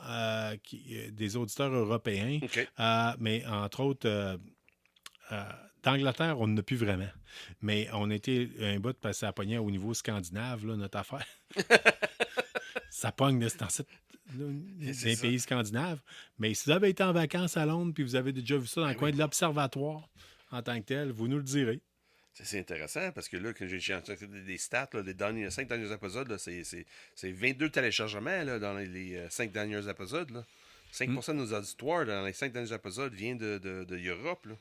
des auditeurs européens, mais entre autres, d'Angleterre, on n'en a plus vraiment. Mais on était un bout de passer à pogner au niveau scandinave, là, notre affaire. Ça pogne dans les pays scandinaves. Mais si vous avez été en vacances à Londres puis vous avez déjà vu ça dans le coin de l'observatoire en tant que tel, vous nous le direz. C'est intéressant parce que là, quand j'ai entendu des stats, là, les 5 derniers épisodes, là, c'est 22 téléchargements là, dans les 5 derniers épisodes. Là. 5% de nos auditoires dans les 5 derniers épisodes vient de Europe. Là.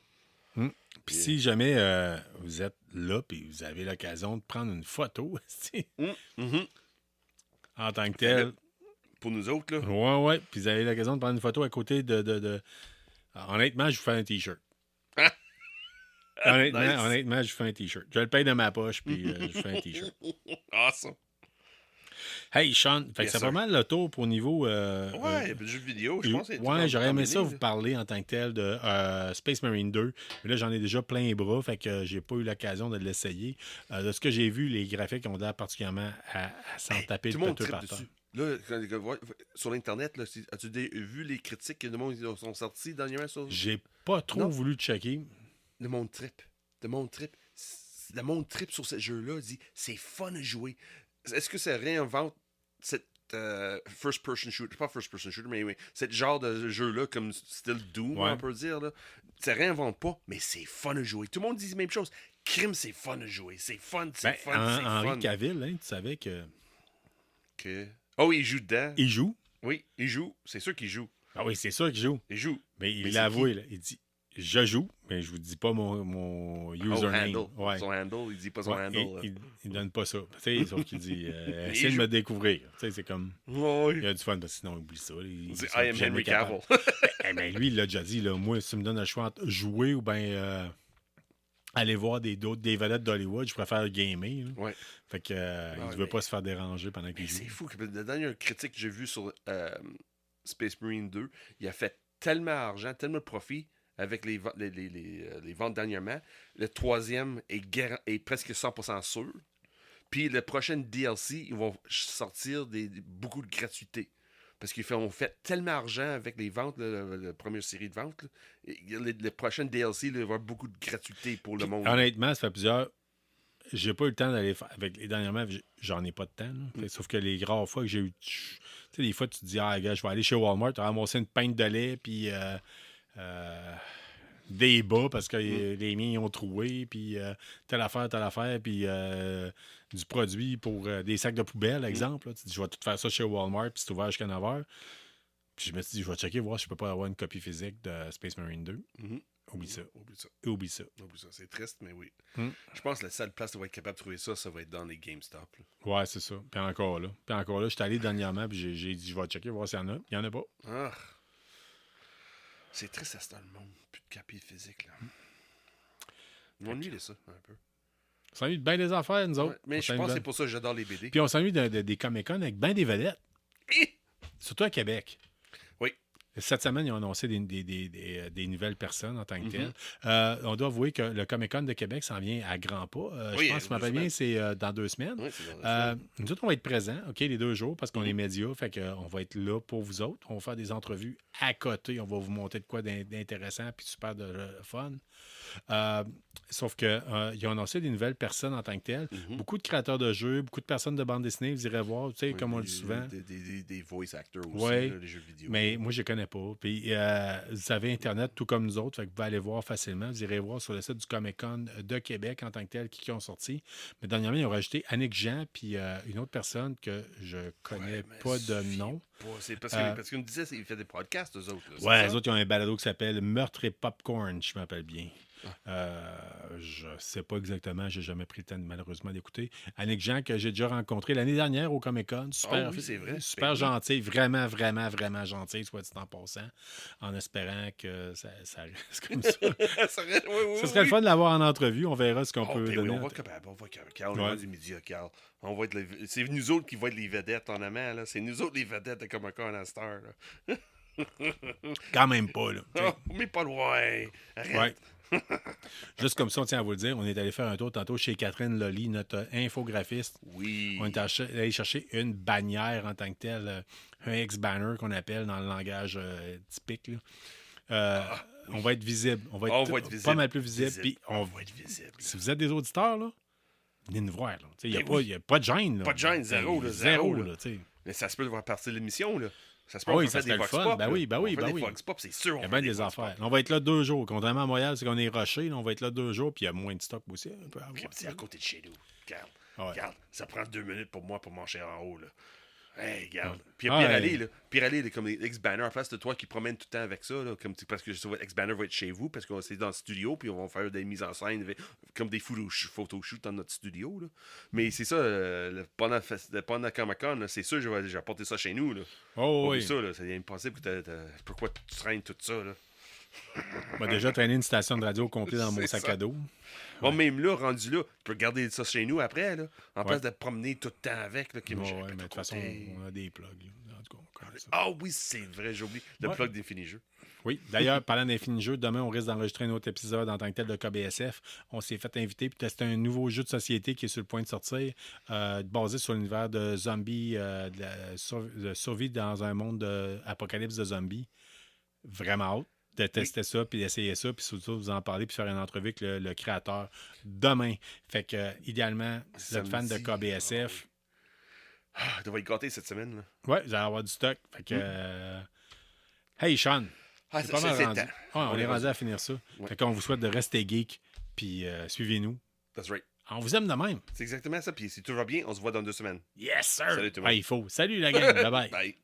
Puis si jamais vous êtes là et vous avez l'occasion de prendre une photo en tant que tel. Pour nous autres, là. Ouais. Puis vous avez l'occasion de prendre une photo à côté de... Honnêtement, je vous fais un T-shirt. Honnêtement, je fais un T-shirt. Je le paye dans ma poche, puis je fais un T-shirt. Awesome. Hey, Sean, c'est pas mal le tour pour niveau... jeux vidéo, je pense. Ouais, j'aurais aimé ça vous parler en tant que tel de Space Marine 2. Mais là, j'en ai déjà plein les bras, fait que j'ai pas eu l'occasion de l'essayer. De ce que j'ai vu, les graphiques ont l'air particulièrement à s'en taper le péteux par terre. Là, sur l'Internet, as-tu vu les critiques que le monde sont sortis dernièrement sur... J'ai pas trop voulu checker. Le monde trip. Le monde trip sur ce jeu-là. Dit, c'est fun à jouer. Est-ce que ça réinvente cette first-person shooter? Pas first-person shooter, mais oui. Cette genre de jeu-là, comme style Doom, on peut dire. Là. Ça réinvente pas, mais c'est fun à jouer. Tout le monde dit la même chose. Crime, c'est fun à jouer. C'est fun, c'est fun. Henri Cavill, hein, tu savais que... Oh, il joue dedans. Il joue? Oui, il joue. C'est sûr qu'il joue. Ah oui, c'est sûr qu'il joue. Il joue. Mais il l'a avoué, là. Il dit je joue, mais je vous dis pas mon username. Ouais. Son handle, il dit pas son handle. Il donne pas ça. Sauf qu'il dit essayez de me découvrir. C'est comme. Il y a du fun, parce que sinon, il oublie ça. C'est I am Henry Cavill. Mais lui, il l'a déjà dit. Là, moi, si tu me donnes le choix entre jouer ou bien aller voir des vedettes d'Hollywood, je préfère gamer. Ouais. Fait que il veut pas se faire déranger pendant qu'il joue. C'est fou. La dernière critique que j'ai vue sur Space Marine 2, il a fait tellement d'argent, tellement de profit avec les ventes dernièrement. Le troisième est presque 100% sûr. Puis le prochain DLC, ils vont sortir beaucoup de gratuité. Parce qu'ils ont fait tellement d'argent avec les ventes, la première série de ventes. Le prochain DLC, il va y avoir beaucoup de gratuité pour le monde. Honnêtement, ça fait plusieurs. J'ai pas eu le temps d'aller faire. Avec les dernièrement, j'en ai pas de temps. Sauf que les rares fois que j'ai eu. Tu sais, des fois, tu te dis, ah, gars, je vais aller chez Walmart, tu vas ramasser une pinte de lait, puis des bas parce que les miens ils ont troué, puis telle affaire, puis du produit pour des sacs de poubelle, exemple. Là. Tu dis, je vais tout faire ça chez Walmart, puis c'est ouvert jusqu'à 9h. Puis je me suis dit, je vais checker, voir si je peux pas avoir une copie physique de Space Marine 2. Oublie ça. Oublie ça. C'est triste, mais oui. Je pense que la seule place où on va être capable de trouver ça, ça va être dans les GameStop. Là. Ouais, c'est ça. Puis encore là, je suis allé dernièrement, puis j'ai dit, je vais checker, voir s'il y en a. Il y en a pas. Ah. C'est triste à ce temps, le monde. Plus de copies physiques, là. On m'ennuie de ça, un peu. On s'ennuie de bien des affaires, nous autres. Ouais, mais je pense que c'est pour ça que j'adore les BD. Puis on s'ennuie des Comic-Con avec bien des vedettes. Surtout à Québec. Oui. Cette semaine, ils ont annoncé des nouvelles personnes en tant que telles. On doit avouer que le Comic-Con de Québec s'en vient à grands pas. Je pense que je m'appelle bien, c'est dans 2 semaines. Oui, c'est dans 2 semaines. Nous autres, on va être présents, OK, les 2 jours, parce qu'on est médias. Fait qu'on va être là pour vous autres. On va faire des entrevues à côté. On va vous montrer de quoi d'intéressant puis super de fun. Sauf qu'ils ont annoncé des nouvelles personnes en tant que telles. Beaucoup de créateurs de jeux, beaucoup de personnes de bande dessinée, vous irez voir, tu sais, comme on le dit souvent. Des voice actors aussi, là, les jeux vidéo. Mais moi, je les connais pas. Puis, vous avez Internet tout comme nous autres, fait que vous pouvez aller voir facilement. Vous irez voir sur le site du Comic-Con de Québec en tant que tel qui ont sorti. Mais dernièrement, ils ont rajouté Annick Jean puis une autre personne que je connais pas de nom. C'est parce qu'on me disait qu'ils faisaient des podcasts, eux autres. Là, eux autres, ils ont un balado qui s'appelle Meurtre et Popcorn, je m'appelle bien. Je sais pas exactement, j'ai jamais pris le temps malheureusement d'écouter. Annick Jean, que j'ai déjà rencontré l'année dernière au Comic-Con, super, c'est vrai. Super gentil, vraiment, vraiment, vraiment gentil, soit dit en passant, en espérant que ça reste comme ça. Ce serait le fun de l'avoir en entrevue, on verra ce qu'on peut donner. On va être capable, Carl, on va du média, Carl. C'est nous autres qui vont être les vedettes en amont, là. C'est nous autres les vedettes de Comic-Con à cette heure, là. Quand même pas, là. Mais pas loin. Arrête. Ouais. Juste comme ça, on tient à vous le dire, on est allé faire un tour tantôt chez Catherine Lolly, notre infographiste. Oui. On est allé chercher une bannière en tant que telle, un X-banner qu'on appelle dans le langage typique. Là. On va être visible. On va être pas mal plus visible. Puis on va être visible. Si vous êtes des auditeurs, là, venez nous voir. Il n'y a pas de gêne. Là. Pas de gêne, zéro. Mais ça se peut de voir partir de l'émission, là. Ça se peut ça serait le fun. Ben oui. Des Vox Pop, c'est sûr. Il y a bien des affaires. On va être là 2 jours. Contrairement à Montréal, c'est qu'on est rushé. On va être là 2 jours, puis il y a moins de stock aussi. C'est à côté de chez nous. Regarde, ça prend 2 minutes pour moi pour manger en haut, là. Hey, regarde. Puis Pire aller, comme les X-Banner, en place de toi qui promène tout le temps avec ça, là, parce que X-Banner va être chez vous, parce qu'on c'est dans le studio, puis on va faire des mises en scène, comme des photoshoots dans notre studio. Là. Mais c'est ça, pendant Comic-Con, c'est sûr que j'ai apporté ça chez nous. Là. Oh oui. Ça, là, c'est impossible que pourquoi tu traînes tout ça, là. On va déjà traîner une station de radio complète dans mon sac à dos. Ouais. Même là, rendu là, tu peux garder ça chez nous après, là, en place de te promener tout le temps avec. Là, mais de toute façon, on a des plugs. Là. En tout cas, oui, c'est vrai, j'ai oublié. Le plug d'Infini-Jeux. Oui, d'ailleurs, parlant d'Infini-Jeux, demain, on risque d'enregistrer un autre épisode en tant que tel de KBSF. On s'est fait inviter pour tester un nouveau jeu de société qui est sur le point de sortir, basé sur l'univers de zombies, de survie dans un monde d'apocalypse de zombies. Vraiment hâte de tester ça, puis d'essayer ça, puis surtout vous en parler, puis faire une entrevue avec le créateur demain. Fait que, idéalement, si vous êtes fan de KBSF... il doit être gâté cette semaine. Oui, vous allez avoir du stock. Fait que... Hey, Sean! C'est pas mal rendu. On est rendu à finir ça. Ouais. Fait qu'on vous souhaite de rester geek, puis suivez-nous. That's right. On vous aime de même. C'est exactement ça, puis si tout va bien, on se voit dans 2 semaines. Yes, sir! Salut tout le monde. Il faut. Salut la gang, bye-bye. Bye.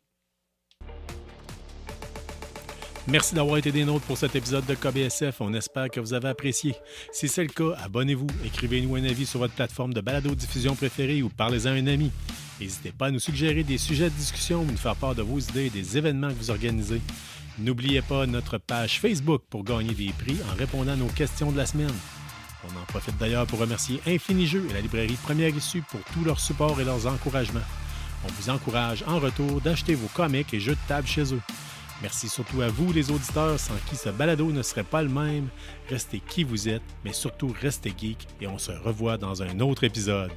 Merci d'avoir été des nôtres pour cet épisode de KBSF. On espère que vous avez apprécié. Si c'est le cas, abonnez-vous, écrivez-nous un avis sur votre plateforme de balado-diffusion préférée ou parlez-en à un ami. N'hésitez pas à nous suggérer des sujets de discussion ou nous faire part de vos idées et des événements que vous organisez. N'oubliez pas notre page Facebook pour gagner des prix en répondant à nos questions de la semaine. On en profite d'ailleurs pour remercier Infini-Jeux et la librairie Première Issue pour tout leur support et leurs encouragements. On vous encourage en retour d'acheter vos comics et jeux de table chez eux. Merci surtout à vous, les auditeurs, sans qui ce balado ne serait pas le même. Restez qui vous êtes, mais surtout restez geek et on se revoit dans un autre épisode.